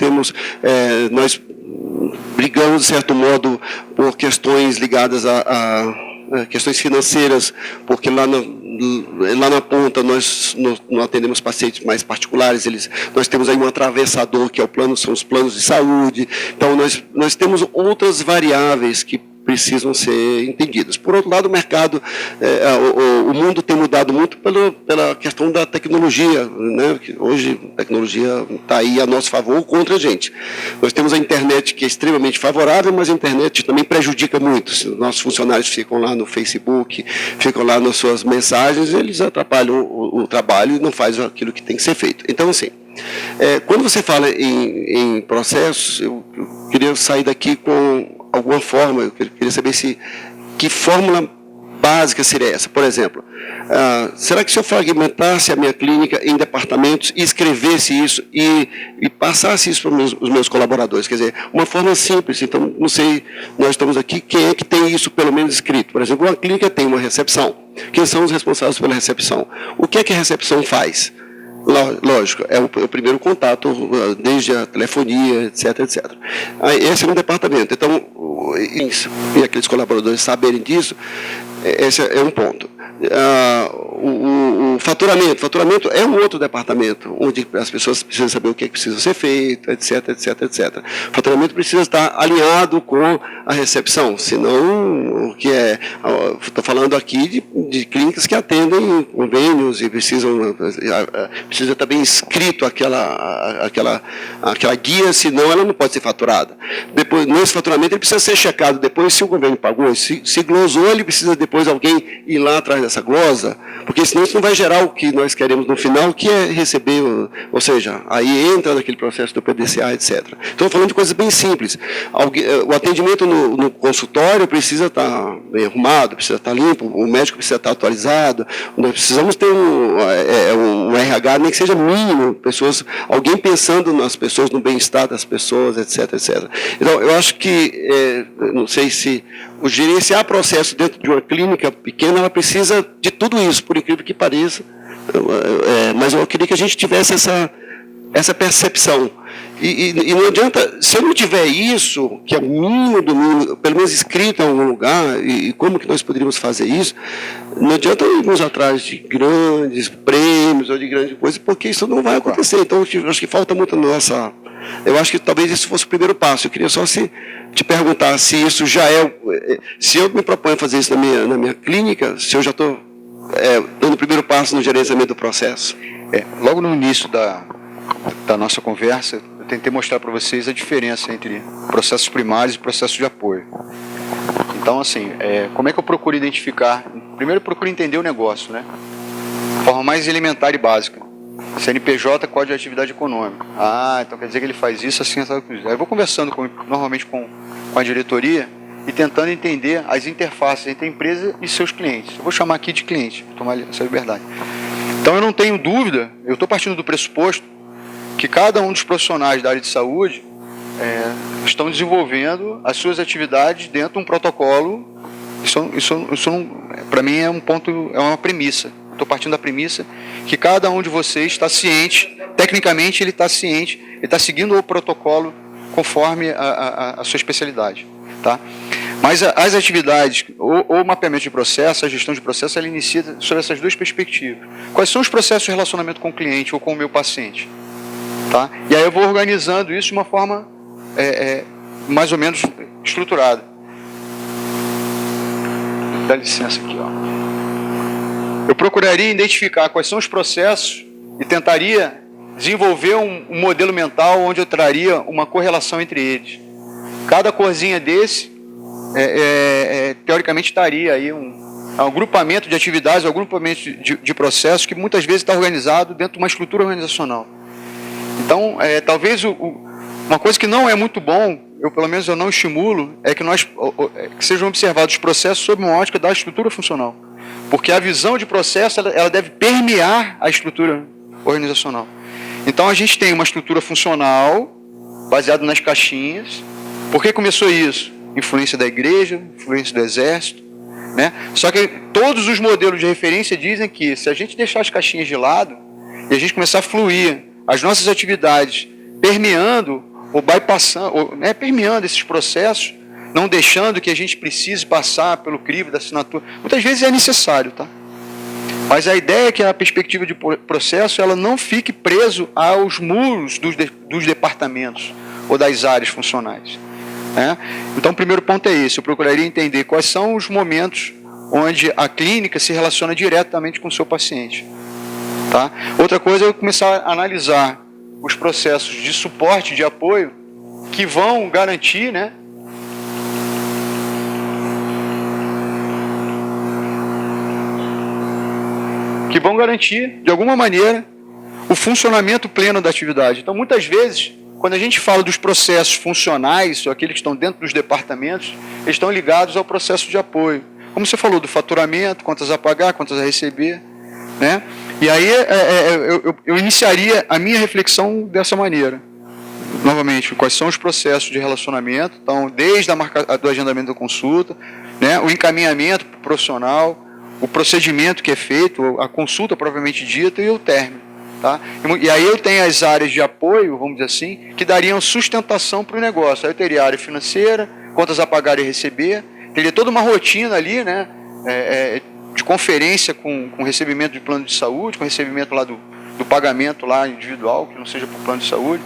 brigamos, de certo modo, por questões ligadas a questões financeiras, porque lá na ponta nós não atendemos pacientes mais particulares, nós temos aí um atravessador, que são os planos de saúde. Então nós temos outras variáveis que precisam ser entendidas. Por outro lado, o mercado, o mundo tem mudado muito pela questão da tecnologia, né? Hoje a tecnologia está aí a nosso favor ou contra a gente. Nós temos a internet, que é extremamente favorável, mas a internet também prejudica muito. Se nossos funcionários ficam lá no Facebook, ficam lá nas suas mensagens, eles atrapalham o trabalho e não fazem aquilo que tem que ser feito. Então, assim, quando você fala em processos, eu queria sair daqui com alguma forma, eu queria saber que fórmula básica seria essa. Por exemplo, será que se eu fragmentasse a minha clínica em departamentos e escrevesse isso e passasse isso para os meus colaboradores? Quer dizer, uma forma simples. Então, não sei, nós estamos aqui, quem é que tem isso pelo menos escrito? Por exemplo, uma clínica tem uma recepção. Quem são os responsáveis pela recepção? O que é que a recepção faz? Lógico, é o primeiro contato, desde a telefonia, etc, etc. Esse é um departamento. Então, e aqueles colaboradores saberem disso, esse é um ponto. O faturamento é um outro departamento, onde as pessoas precisam saber o que precisa ser feito, etc, etc, etc. O faturamento precisa estar alinhado com a recepção, senão, estou falando aqui de clínicas que atendem convênios e precisa também escrito aquela guia, senão ela não pode ser faturada. Depois, nesse faturamento, ele precisa ser checado depois se o governo pagou, se glosou, ele precisa depois alguém ir lá atrás dessa glosa, porque senão isso não vai gerar o que nós queremos no final, que é receber, ou seja, aí entra naquele processo do PDCA, etc. Estou falando de coisas bem simples. O atendimento no consultório precisa estar bem arrumado, precisa estar limpo, o médico precisa estar atualizado, nós precisamos ter um RH, nem que seja mínimo, alguém pensando nas pessoas, no bem-estar das pessoas, etc, etc. Então, eu acho que, não sei se o gerenciar processo dentro de uma clínica pequena, ela precisa de tudo isso, por incrível que pareça, mas eu queria que a gente tivesse essa percepção. E não adianta, se eu não tiver isso, que é o mínimo do mínimo, pelo menos escrito em algum lugar, e como que nós poderíamos fazer isso, não adianta irmos atrás de grandes prêmios ou de grandes coisas, porque isso não vai acontecer. Então, eu acho que falta muito nossa... Eu acho que talvez isso fosse o primeiro passo. Eu queria só te perguntar se isso já se eu me proponho a fazer isso na minha clínica, se eu já estou dando o primeiro passo no gerenciamento do processo. Logo no início da nossa conversa, eu tentei mostrar para vocês a diferença entre processos primários e processos de apoio. Então, assim, como é que eu procuro identificar? Primeiro, eu procuro entender o negócio, né? De forma mais elementar e básica. CNPJ, Código de Atividade Econômica. Então quer dizer que ele faz isso, assim, assim. Aí eu vou conversando normalmente com a diretoria e tentando entender as interfaces entre a empresa e seus clientes. Eu vou chamar aqui de cliente, vou tomar essa liberdade. Então eu não tenho dúvida, eu estou partindo do pressuposto que cada um dos profissionais da área de saúde estão desenvolvendo as suas atividades dentro de um protocolo. Isso para mim é um ponto, é uma premissa. Estou partindo da premissa que cada um de vocês está ciente, tecnicamente ele está ciente, ele está seguindo o protocolo conforme a sua especialidade. Tá? Mas as atividades, o mapeamento de processo, a gestão de processo, ela inicia sobre essas duas perspectivas. Quais são os processos de relacionamento com o cliente ou com o meu paciente? Tá? E aí eu vou organizando isso de uma forma mais ou menos estruturada. Dá licença aqui, ó. Eu procuraria identificar quais são os processos e tentaria desenvolver um modelo mental onde eu traria uma correlação entre eles. Cada corzinha desse, teoricamente, estaria aí um agrupamento de atividades, um agrupamento de processos que muitas vezes está organizado dentro de uma estrutura organizacional. Então, talvez uma coisa que não é muito bom, pelo menos eu não estimulo, é que sejam observados os processos sob uma ótica da estrutura funcional. Porque a visão de processo ela deve permear a estrutura organizacional. Então a gente tem uma estrutura funcional baseada nas caixinhas. Por que começou isso? Influência da igreja, influência do exército, né? Só que todos os modelos de referência dizem que se a gente deixar as caixinhas de lado e a gente começar a fluir as nossas atividades permeando ou bypassando, permeando esses processos, não deixando que a gente precise passar pelo crivo da assinatura. Muitas vezes é necessário, tá? Mas a ideia é que a perspectiva de processo ela não fique preso aos muros dos departamentos ou das áreas funcionais. Né? Então, o primeiro ponto é esse. Eu procuraria entender quais são os momentos onde a clínica se relaciona diretamente com o seu paciente. Tá? Outra coisa é eu começar a analisar os processos de suporte, de apoio, que vão garantir, né, de alguma maneira, o funcionamento pleno da atividade. Então, muitas vezes, quando a gente fala dos processos funcionais, ou aqueles que estão dentro dos departamentos, eles estão ligados ao processo de apoio. Como você falou, do faturamento, contas a pagar, contas a receber, né? E aí eu iniciaria a minha reflexão dessa maneira. Novamente, quais são os processos de relacionamento, então, desde do agendamento da consulta, né, o encaminhamento para o profissional, o procedimento que é feito, a consulta propriamente dita e o término. Tá? E aí eu tenho as áreas de apoio, vamos dizer assim, que dariam sustentação para o negócio. Aí eu teria a área financeira, contas a pagar e receber, teria toda uma rotina ali, né, de conferência com recebimento de plano de saúde, com recebimento lá do pagamento lá individual, que não seja por plano de saúde.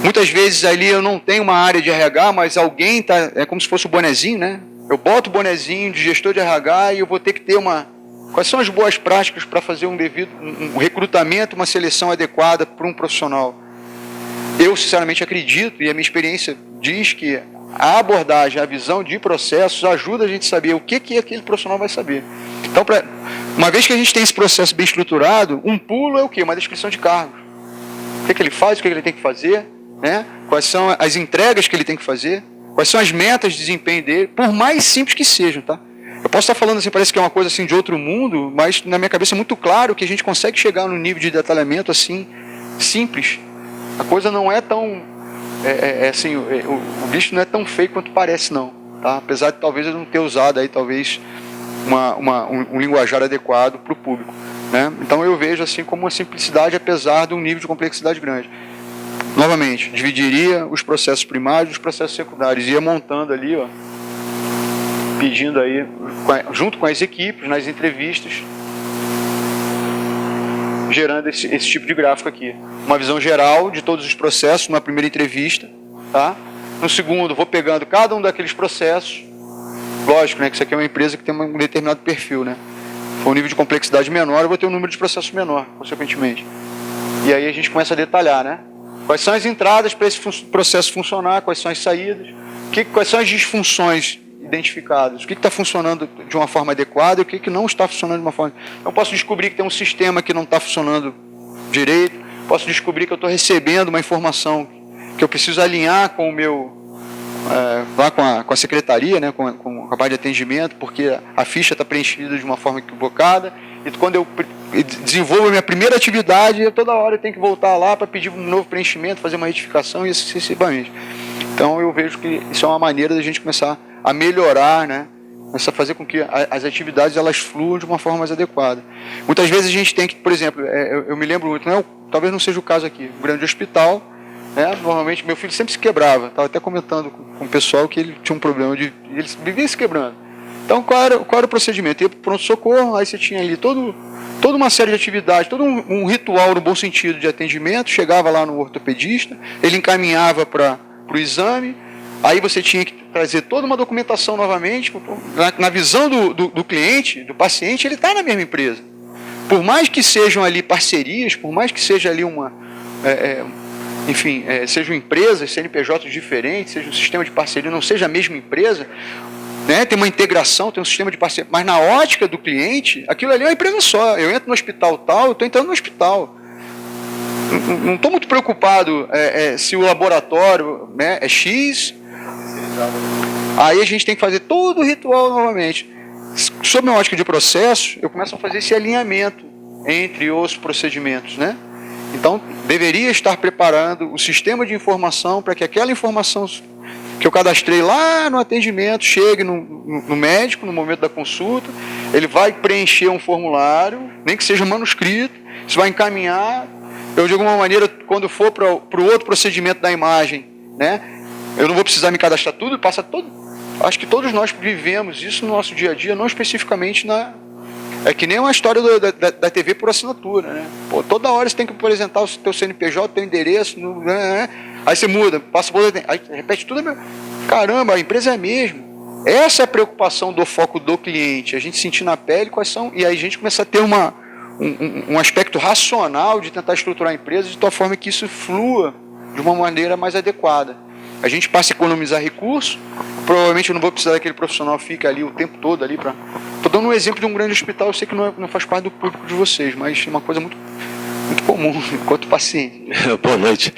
Muitas vezes ali eu não tenho uma área de RH, mas alguém está, é como se fosse o bonezinho, né? Eu boto o bonezinho de gestor de RH e eu vou ter que ter quais são as boas práticas para fazer um recrutamento, uma seleção adequada para um profissional? Eu, sinceramente, acredito, e a minha experiência diz que a abordagem, a visão de processos ajuda a gente a saber o que aquele profissional vai saber. Então, Uma vez que a gente tem esse processo bem estruturado, um pulo é o quê? Uma descrição de cargos. O que ele faz, o que ele tem que fazer, né? Quais são as entregas que ele tem que fazer, quais são as metas de desempenho dele, por mais simples que sejam, tá? Eu posso estar falando assim, parece que é uma coisa assim de outro mundo, mas na minha cabeça é muito claro que a gente consegue chegar num nível de detalhamento assim, simples. A coisa não é tão, assim, o bicho não é tão feio quanto parece não, tá? Apesar de talvez eu não ter usado aí talvez um linguajar adequado para o público, né? Então eu vejo assim como uma simplicidade apesar de um nível de complexidade grande. Novamente, dividiria os processos primários dos processos secundários, ia montando ali, ó, pedindo aí, junto com as equipes, nas entrevistas, gerando esse tipo de gráfico aqui. Uma visão geral de todos os processos, numa primeira entrevista, tá? No segundo, vou pegando cada um daqueles processos. Lógico, né, que isso aqui é uma empresa que tem um determinado perfil, né? For um nível de complexidade menor, eu vou ter um número de processos menor, consequentemente. E aí a gente começa a detalhar, né? Quais são as entradas para esse processo funcionar, quais são as saídas, quais são as disfunções identificadas, o que está funcionando de uma forma adequada e o que não está funcionando de uma forma... Então, eu posso descobrir que tem um sistema que não está funcionando direito, posso descobrir que eu estou recebendo uma informação que eu preciso alinhar com o meu... lá com a secretaria, né, com a parte de atendimento, porque a ficha está preenchida de uma forma equivocada, e quando eu desenvolvo a minha primeira atividade, toda hora eu tenho que voltar lá para pedir um novo preenchimento, fazer uma retificação e assim sucessivamente. Então eu vejo que isso é uma maneira da gente começar a melhorar, né, começar a fazer com que as atividades elas fluam de uma forma mais adequada. Muitas vezes a gente tem que, por exemplo, eu me lembro muito, talvez não seja o caso aqui, um grande hospital, normalmente meu filho sempre se quebrava. Estava até comentando com o pessoal que ele tinha um problema de ele vivia se quebrando. Então qual era o procedimento? Ia para o pronto-socorro, aí você tinha ali toda uma série de atividades, todo um ritual no bom sentido de atendimento. Chegava lá no ortopedista, ele encaminhava para o exame, aí você tinha que trazer toda uma documentação novamente. Na visão do cliente, do paciente, ele está na mesma empresa. Por mais que sejam ali parcerias, por mais que seja ali sejam empresas, CNPJs diferentes, seja um sistema de parceria, não seja a mesma empresa, né? Tem uma integração, tem um sistema de parceria, mas na ótica do cliente, aquilo ali é uma empresa só. Eu entro no hospital tal, eu estou entrando no hospital. Não estou muito preocupado se o laboratório, né, é X. Aí a gente tem que fazer todo o ritual novamente. Sob a ótica de processo, eu começo a fazer esse alinhamento entre os procedimentos, né? Então, deveria estar preparando o sistema de informação para que aquela informação que eu cadastrei lá no atendimento chegue no médico, no momento da consulta, ele vai preencher um formulário, nem que seja manuscrito, isso vai encaminhar. Eu, de alguma maneira, quando for para o outro procedimento da imagem, né, eu não vou precisar me cadastrar tudo, passa todo. Acho que todos nós vivemos isso no nosso dia a dia, não especificamente na... É que nem uma história da TV por assinatura, né? Pô, toda hora você tem que apresentar o teu CNPJ, o teu endereço, aí você muda, passa por outro, aí repete tudo. Caramba, a empresa é a mesma. Essa é a preocupação do foco do cliente, a gente sentir na pele quais são, e aí a gente começa a ter um aspecto racional de tentar estruturar a empresa de tal forma que isso flua de uma maneira mais adequada. A gente passa a economizar recursos, provavelmente eu não vou precisar daquele profissional que fica ali o tempo todo ali para... Estou dando um exemplo de um grande hospital, eu sei que não faz parte do público de vocês, mas é uma coisa muito, muito comum enquanto paciente. Boa noite.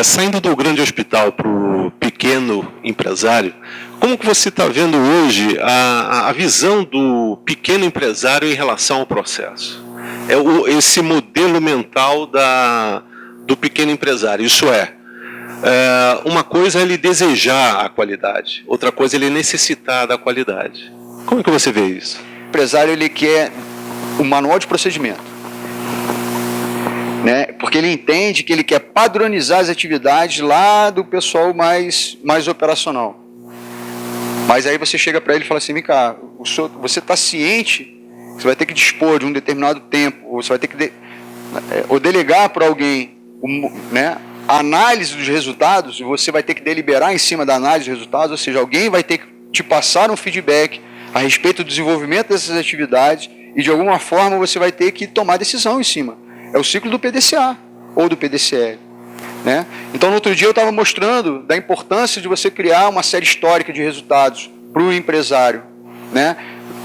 Saindo do grande hospital para o pequeno empresário, como que você está vendo hoje a visão do pequeno empresário em relação ao processo? Esse modelo mental do pequeno empresário, isso uma coisa é ele desejar a qualidade, outra coisa é ele necessitar da qualidade. Como é que você vê isso? O empresário, ele quer o manual de procedimento, né? Porque ele entende que ele quer padronizar as atividades lá do pessoal mais operacional. Mas aí você chega para ele e fala assim, vem cá, você está ciente que você vai ter que dispor de um determinado tempo, ou você vai ter que ou delegar para alguém, né, a análise dos resultados, e você vai ter que deliberar em cima da análise dos resultados, ou seja, alguém vai ter que te passar um feedback a respeito do desenvolvimento dessas atividades, e de alguma forma você vai ter que tomar decisão em cima. É o ciclo do PDCA ou do PDCL, né? Então, no outro dia eu estava mostrando da importância de você criar uma série histórica de resultados para o empresário, né?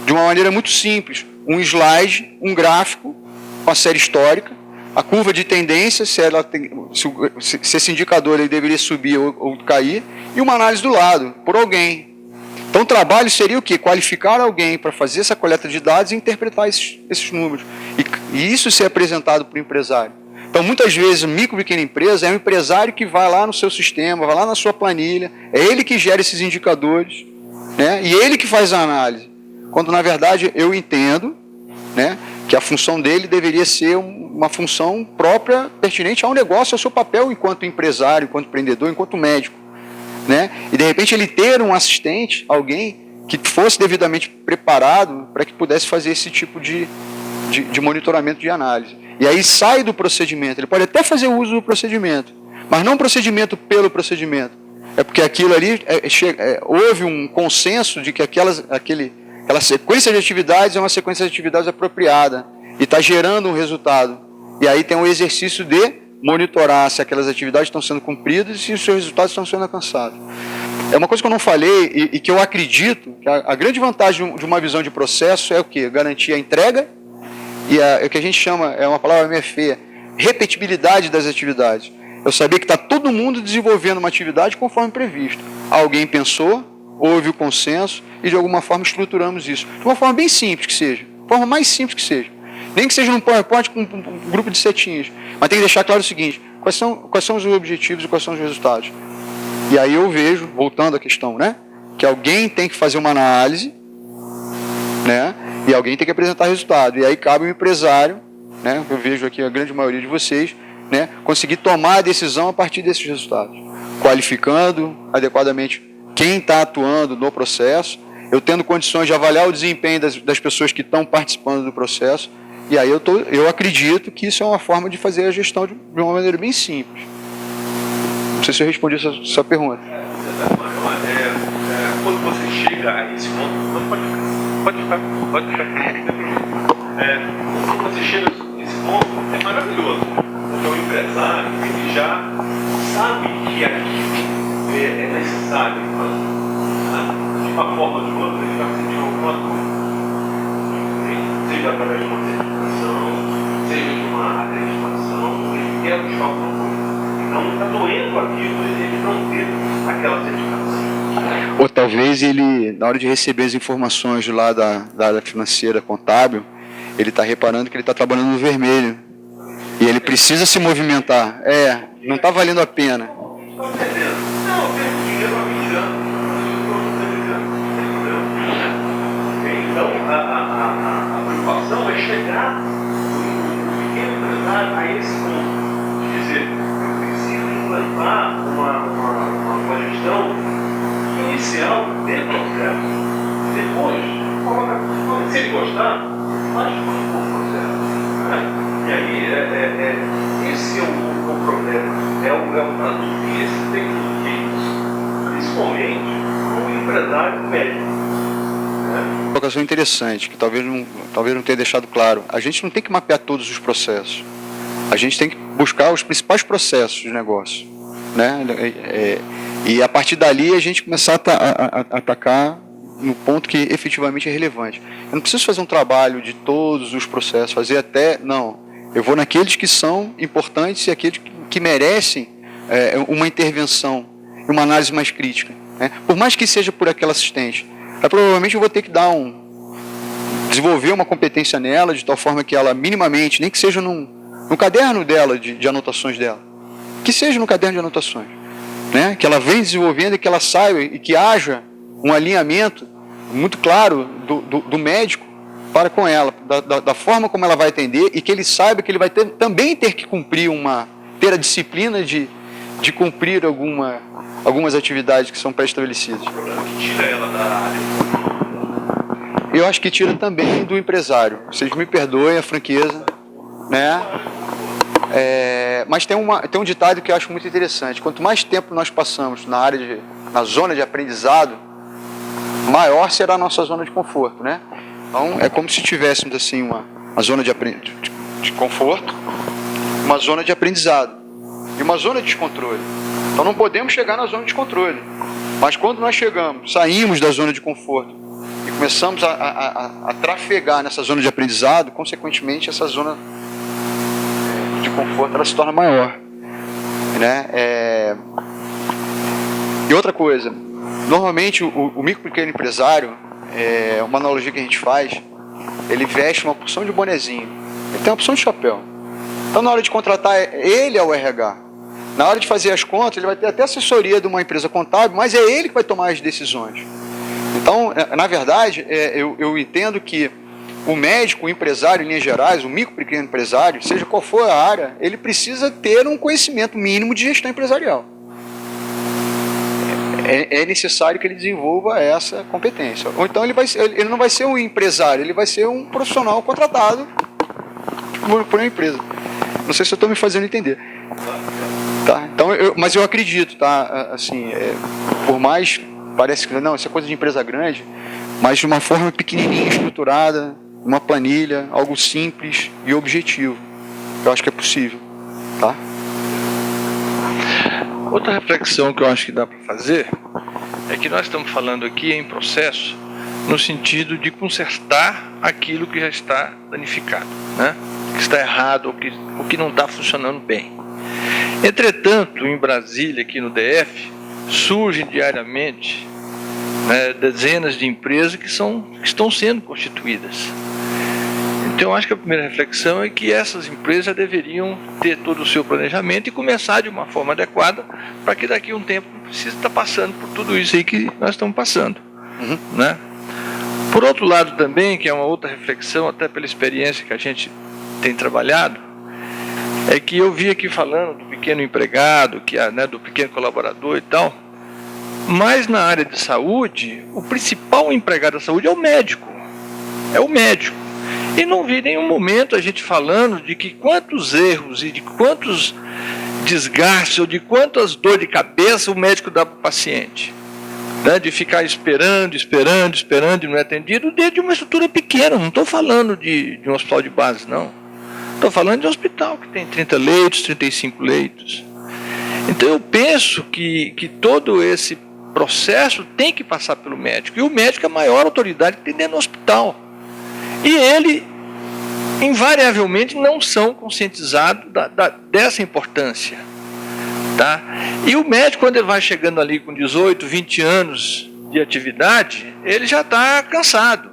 De uma maneira muito simples. um slide, um gráfico com a série histórica, a curva de tendência, se esse indicador ele deveria subir ou cair, e uma análise do lado, por alguém. Então o trabalho seria o quê? Qualificar alguém para fazer essa coleta de dados e interpretar esses números. E isso ser apresentado para o empresário. Então muitas vezes micro e pequena empresa é um empresário que vai lá no seu sistema, vai lá na sua planilha, é ele que gera esses indicadores, né? E ele que faz a análise. Quando na verdade eu entendo, né, que a função dele deveria ser uma função própria, pertinente ao negócio, ao seu papel enquanto empresário, enquanto empreendedor, enquanto médico, né? E de repente ele ter um assistente, alguém que fosse devidamente preparado para que pudesse fazer esse tipo de monitoramento de análise. E aí sai do procedimento, ele pode até fazer uso do procedimento, mas não procedimento pelo procedimento. É porque aquilo ali, houve um consenso de que aquela sequência de atividades é uma sequência de atividades apropriada e está gerando um resultado. E aí tem um exercício de monitorar se aquelas atividades estão sendo cumpridas e se os seus resultados estão sendo alcançados. É uma coisa que eu não falei e que eu acredito que a grande vantagem de uma visão de processo é o quê? Garantir a entrega e o que a gente chama, é uma palavra meio feia, repetibilidade das atividades. Eu saber que está todo mundo desenvolvendo uma atividade conforme previsto. Alguém pensou, houve o consenso e de alguma forma estruturamos isso. De uma forma bem simples que seja, forma mais simples que seja. Nem que seja num PowerPoint com um grupo de setinhas. Mas tem que deixar claro o seguinte, quais são os objetivos e quais são os resultados. E aí eu vejo, voltando à questão, né, que alguém tem que fazer uma análise, né, e alguém tem que apresentar resultado. E aí cabe ao empresário, né, eu vejo aqui a grande maioria de vocês, né, conseguir tomar a decisão a partir desses resultados. Qualificando adequadamente quem está atuando no processo, eu tendo condições de avaliar o desempenho das pessoas que estão participando do processo, e aí eu acredito que isso é uma forma de fazer a gestão de uma maneira bem simples. Não sei se eu respondi essa sua pergunta. Quando você chega a esse ponto, pode ficar. Quando você chega a esse ponto, é maravilhoso. Porque o empresário, ele já sabe que aquilo é necessário. De uma forma ou de outra, ele vai sentir alguma coisa. Seja através de uma certificação, seja de uma acreditação, ele quer buscar alguma coisa. Não está doendo aquilo, ele não ter aquela certificação. Ou talvez ele, na hora de receber as informações lá da área financeira, contábil, ele está reparando que ele está trabalhando no vermelho. E ele precisa se movimentar. Não está valendo a pena. Não, eu perco dinheiro há 20 anos. Então, a preocupação é chegar no pequeno empresário a esse ponto. De dizer, eu preciso implantar uma gestão inicial dentro do processo. Depois, se ele gostar, faz o processo. E aí, esse é o problema. É o traduzir esses tecnologias, principalmente no empresário médico. Uma colocação interessante, que talvez não tenha deixado claro. A gente não tem que mapear todos os processos. A gente tem que buscar os principais processos de negócio, né? E a partir dali a gente começar a atacar no ponto que efetivamente é relevante. Eu não preciso fazer um trabalho de todos os processos, não. Eu vou naqueles que são importantes e aqueles que merecem uma intervenção, uma análise mais crítica, né? Por mais que seja por aquela assistente. Provavelmente eu vou ter que desenvolver uma competência nela, de tal forma que ela minimamente, nem que seja no caderno dela, de anotações dela, que seja no caderno de anotações, né? Que ela venha desenvolvendo e que ela saiba e que haja um alinhamento muito claro do médico para com ela, da forma como ela vai atender, e que ele saiba que ele vai também ter que ter a disciplina de cumprir algumas atividades que são pré-estabelecidas. O problema que tira ela da área. Eu acho que tira também do empresário. Vocês me perdoem a franqueza, né? Mas tem um ditado que eu acho muito interessante. Quanto mais tempo nós passamos na zona de aprendizado, maior será a nossa zona de conforto, né? Então é como se tivéssemos assim uma zona de conforto, uma zona de aprendizado e uma zona de descontrole. Então não podemos chegar na zona de descontrole. Mas quando nós saímos da zona de conforto e começamos a trafegar nessa zona de aprendizado, consequentemente essa zona de conforto ela se torna maior, né? E outra coisa, normalmente o micro e pequeno empresário, uma analogia que a gente faz, ele veste uma porção de bonezinho, ele tem uma porção de chapéu. Então na hora de contratar, ele é o RH. Na hora de fazer as contas, ele vai ter até assessoria de uma empresa contábil, mas é ele que vai tomar as decisões. Então, na verdade, eu entendo que o médico, o empresário, em linhas gerais, o micro e pequeno empresário, seja qual for a área, ele precisa ter um conhecimento mínimo de gestão empresarial. É necessário que ele desenvolva essa competência. Ou então ele não vai ser um empresário, ele vai ser um profissional contratado por uma empresa. Não sei se eu estou me fazendo entender. Tá? Então, mas eu acredito, tá? Assim, por mais parece que não, isso é coisa de empresa grande, mas de uma forma pequenininha, estruturada, uma planilha, algo simples e objetivo. Eu acho que é possível, tá? Outra reflexão que eu acho que dá para fazer é que nós estamos falando aqui em processo no sentido de consertar aquilo que já está danificado, né? Que está errado, o que não está funcionando bem. Entretanto, em Brasília, aqui no DF, surgem diariamente, né, dezenas de empresas que estão sendo constituídas. Então, eu acho que a primeira reflexão é que essas empresas já deveriam ter todo o seu planejamento e começar de uma forma adequada para que daqui a um tempo não precise estar passando por tudo isso aí que nós estamos passando. Né? Por outro lado também, que é uma outra reflexão, até pela experiência que a gente tem trabalhado, é que eu vi aqui falando do pequeno empregado, né, do pequeno colaborador e tal, mas na área de saúde, o principal empregado da saúde é o médico. É o médico. E não vi em nenhum momento a gente falando de que quantos erros e de quantos desgastes ou de quantas dor de cabeça o médico dá para o paciente. Né? De ficar esperando e não é atendido dentro de uma estrutura pequena. Não estou falando de um hospital de base, não. Estou falando de um hospital que tem 30 leitos, 35 leitos. Então eu penso que todo esse processo tem que passar pelo médico. E o médico é a maior autoridade que tem dentro do hospital. E ele, invariavelmente, não são conscientizados dessa importância. Tá? E o médico, quando ele vai chegando ali com 18, 20 anos de atividade, ele já está cansado.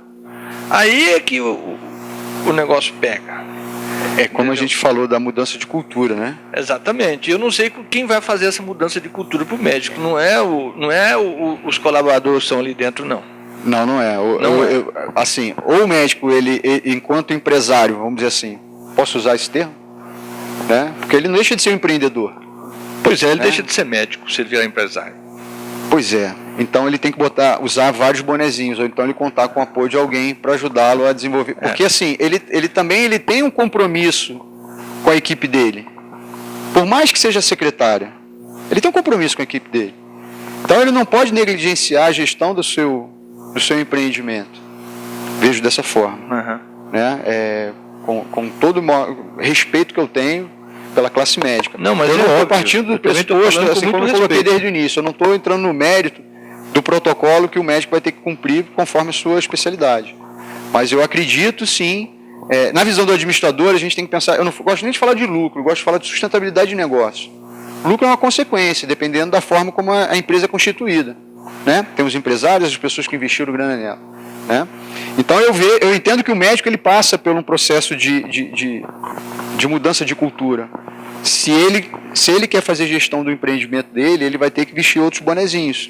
Aí é que o negócio pega. É como a gente falou da mudança de cultura, né? Exatamente. Eu não sei quem vai fazer essa mudança de cultura para o médico. Não é os colaboradores que estão ali dentro, não. Não é. Assim, ou o médico, ele, enquanto empresário, vamos dizer assim, posso usar esse termo? Né? Porque ele não deixa de ser um empreendedor. Pois é, ele deixa de ser médico se ele virar empresário. Pois é. Então ele tem que usar vários bonezinhos, ou então ele contar com o apoio de alguém para ajudá-lo a desenvolver. Porque assim, ele também tem um compromisso com a equipe dele. Por mais que seja secretária, ele tem um compromisso com a equipe dele. Então ele não pode negligenciar a gestão do seu empreendimento. Vejo dessa forma. Né? Com todo o respeito que eu tenho pela classe médica. Não, mas eu não estou partindo do pressuposto, assim como eu coloquei desde o início, eu não estou entrando no mérito do protocolo que o médico vai ter que cumprir conforme a sua especialidade. Mas eu acredito sim, na visão do administrador a gente tem que pensar, eu não gosto nem de falar de lucro, eu gosto de falar de sustentabilidade de negócio. O lucro é uma consequência, dependendo da forma como a empresa é constituída. Né? Tem os empresários, as pessoas que investiram grana nela. Né? Então eu entendo que o médico ele passa por um processo de mudança de cultura. Se ele quer fazer gestão do empreendimento dele, ele vai ter que vestir outros bonezinhos.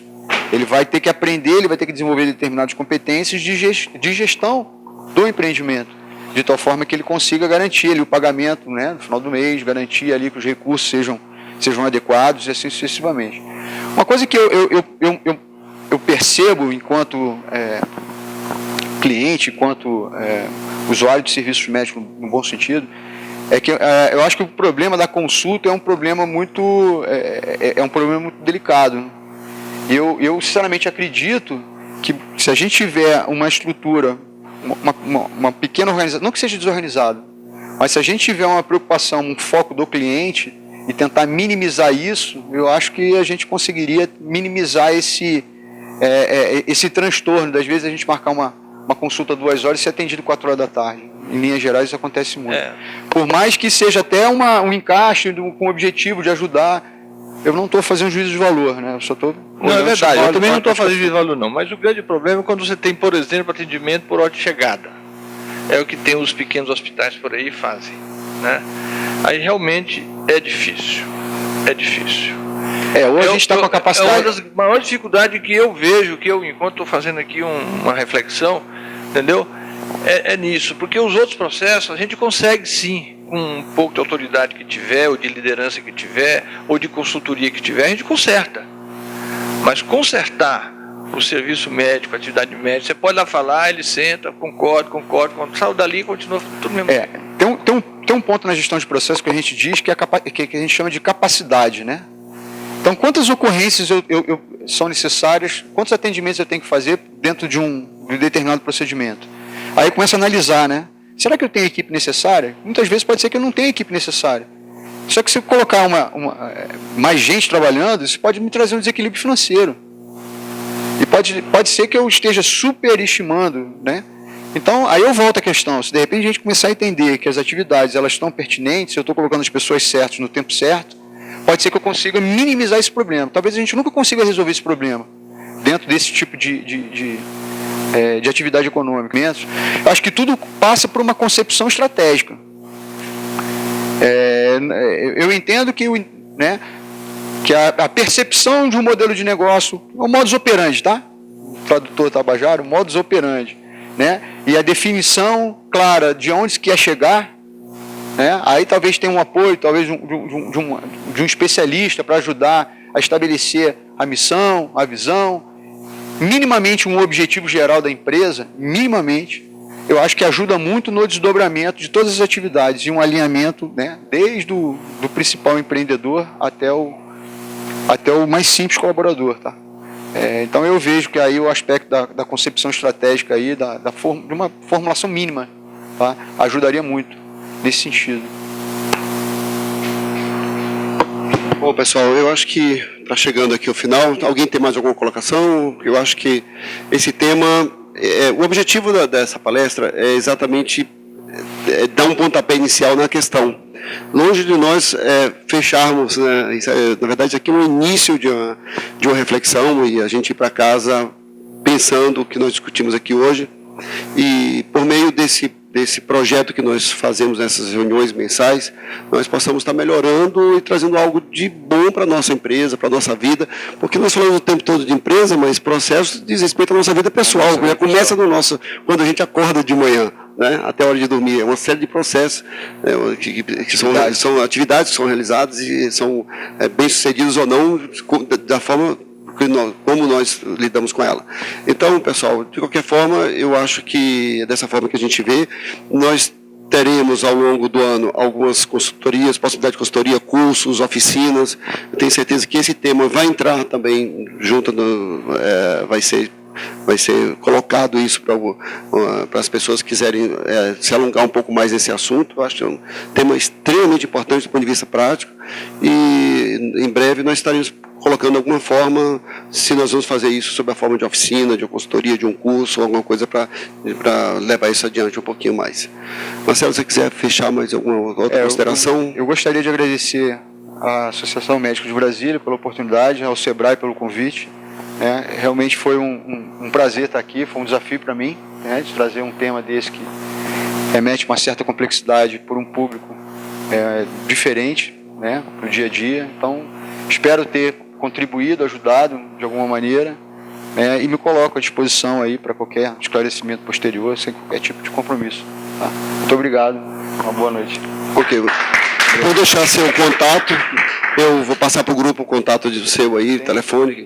Ele vai ter que aprender, ele vai ter que desenvolver determinadas competências de gestão do empreendimento, de tal forma que ele consiga garantir ali o pagamento, né, no final do mês, garantir ali que os recursos sejam adequados e assim sucessivamente. Uma coisa que eu percebo enquanto cliente, enquanto usuário de serviços médicos no bom sentido, é que eu acho que o problema da consulta é um problema muito delicado. Eu sinceramente acredito que se a gente tiver uma estrutura, uma pequena organização, não que seja desorganizado, mas se a gente tiver uma preocupação, um foco do cliente e tentar minimizar isso, eu acho que a gente conseguiria minimizar esse transtorno, das vezes a gente marcar uma consulta 2 horas e ser atendido 4 horas da tarde. Em linhas gerais isso acontece muito. É. Por mais que seja até um encaixe com o objetivo de ajudar, eu não estou fazendo juízo de valor, né? Eu só estou... Não, é verdade, eu também não estou fazendo juízo de valor não, mas o grande problema é quando você tem, por exemplo, atendimento por hora de chegada. É o que tem os pequenos hospitais por aí fazem, né? Aí realmente é difícil, hoje a gente está com a capacidade... É uma das maiores dificuldades que eu vejo, enquanto estou fazendo aqui uma reflexão, entendeu? É nisso, porque os outros processos a gente consegue sim, com um pouco de autoridade que tiver, ou de liderança que tiver, ou de consultoria que tiver, a gente conserta. Mas consertar o serviço médico, a atividade médica, você pode lá falar, ele senta, concorda, saiu dali e continua tudo mesmo. Tem um ponto na gestão de processo que a gente diz que a gente chama de capacidade, né? Então, quantas ocorrências são necessárias, quantos atendimentos eu tenho que fazer dentro de um determinado procedimento? Aí começa a analisar, né? Será que eu tenho a equipe necessária? Muitas vezes pode ser que eu não tenha a equipe necessária. Só que se eu colocar mais gente trabalhando, isso pode me trazer um desequilíbrio financeiro. E pode ser que eu esteja superestimando, né? Então, aí eu volto à questão. Se de repente a gente começar a entender que as atividades elas estão pertinentes, eu estou colocando as pessoas certas no tempo certo, pode ser que eu consiga minimizar esse problema. Talvez a gente nunca consiga resolver esse problema dentro desse tipo de atividade econômica. Eu acho que tudo passa por uma concepção estratégica. Eu entendo que a percepção de um modelo de negócio, o modus operandi, tá? O tradutor Tabajara, o modus operandi, né? E a definição clara de onde se quer chegar, né? Aí talvez tenha um apoio, talvez de um especialista para ajudar a estabelecer a missão, a visão, minimamente um objetivo geral da empresa, minimamente, eu acho que ajuda muito no desdobramento de todas as atividades e um alinhamento, né, desde o principal empreendedor até o mais simples colaborador, tá? Então eu vejo que aí o aspecto da concepção estratégica aí, de uma formulação mínima, tá, ajudaria muito nesse sentido. Bom, pessoal, eu acho que está chegando aqui ao final. Alguém tem mais alguma colocação? Eu acho que esse tema, o objetivo dessa palestra é exatamente dar um pontapé inicial na questão. Longe de nós fecharmos, né? Na verdade, isso aqui é um início de uma reflexão e a gente ir para casa pensando o que nós discutimos aqui hoje. E por meio desse projeto que nós fazemos nessas reuniões mensais, nós possamos estar melhorando e trazendo algo de bom para a nossa empresa, para a nossa vida, porque nós falamos o tempo todo de empresa, mas processo diz respeito à nossa vida pessoal, já começa quando a gente acorda de manhã, né, até a hora de dormir. É uma série de processos que são atividades que são realizadas e são bem-sucedidas ou não, da forma como nós lidamos com ela. Então, pessoal, de qualquer forma, eu acho que é dessa forma que a gente vê. Nós teremos ao longo do ano algumas consultorias, possibilidade de consultoria, cursos, oficinas. Eu tenho certeza que esse tema vai entrar também junto, vai ser colocado isso para as pessoas que quiserem se alongar um pouco mais nesse assunto. Eu acho que é um tema extremamente importante do ponto de vista prático e em breve nós estaremos colocando alguma forma, se nós vamos fazer isso sob a forma de oficina, de uma consultoria, de um curso, alguma coisa para levar isso adiante um pouquinho mais. Marcelo, se você quiser fechar mais alguma outra consideração? Eu gostaria de agradecer à Associação Médica de Brasília pela oportunidade, ao SEBRAE pelo convite. Realmente foi um prazer estar aqui, foi um desafio para mim, né, de trazer um tema desse que remete uma certa complexidade por um público diferente, né, para o dia a dia. Então, espero ter contribuído, ajudado de alguma maneira, e me coloco à disposição aí para qualquer esclarecimento posterior, sem qualquer tipo de compromisso. Tá? Muito obrigado, uma boa noite. Ok, vou deixar seu contato, eu vou passar para o grupo o contato do seu aí, telefone.